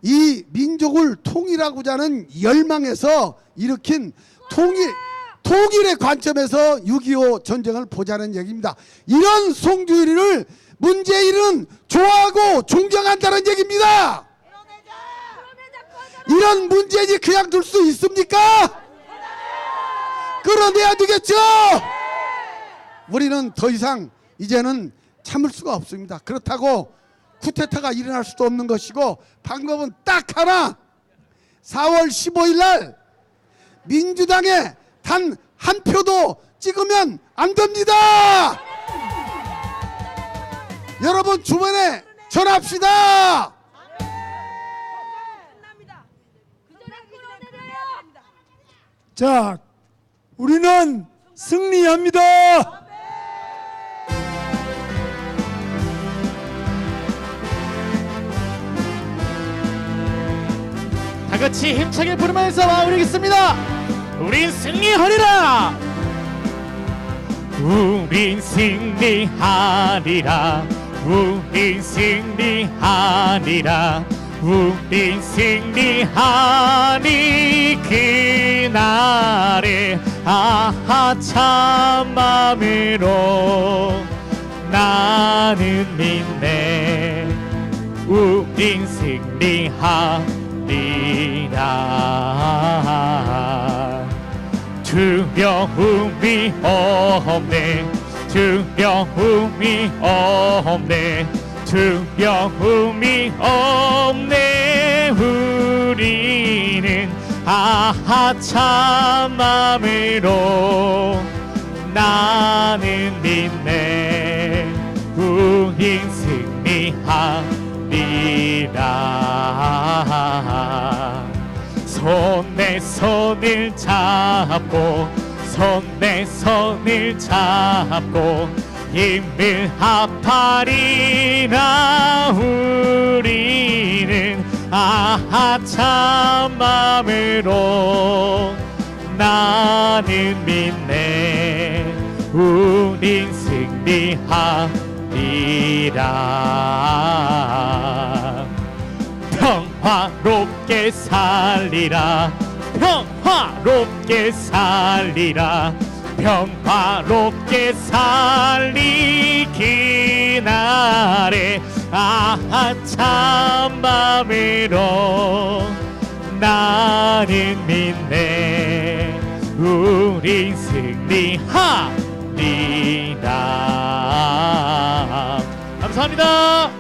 이 민족을 통일하고자 하는 열망에서 일으킨 통일의 관점에서 6.25 전쟁을 보자는 얘기입니다. 이런 송두율이를 문재인은 좋아하고 존경한다는 얘기입니다. 이런 문재인이 그냥 둘 수 있습니까? 끌어내야 되겠죠. 우리는 더 이상 이제는 참을 수가 없습니다. 그렇다고 쿠데타가 일어날 수도 없는 것이고 방법은 딱 하나. 4월 15일 날 민주당에 단 한 표도 찍으면 안 됩니다. 여러분 주변에 전합시다. 자, 우리는 승리합니다. 다 같이 힘차게 부르면서 마무리하겠습니다. 우린 승리하리라. 우린 승리하리라. 우린 승리하리라. 우린 승리하리. 그날에 참 마음으로 나는 믿네. 우린 승리하리라. 두려움이 없네. 두려움이 없네. 두려움이 없네. 우리는 참 마음으로 나는 믿네. 우린 승리하리라. 손에 손을 잡고 손에 손을 잡고 힘을 합하리라. 우리는 참 마음으로 나는 믿네. 우린 승리하리라. 평화롭게 살리라. 평화롭게 살리라. 평화롭게 살리. 그날에 참 마음으로 나는 믿네. 우린 승리하리라. 감사합니다.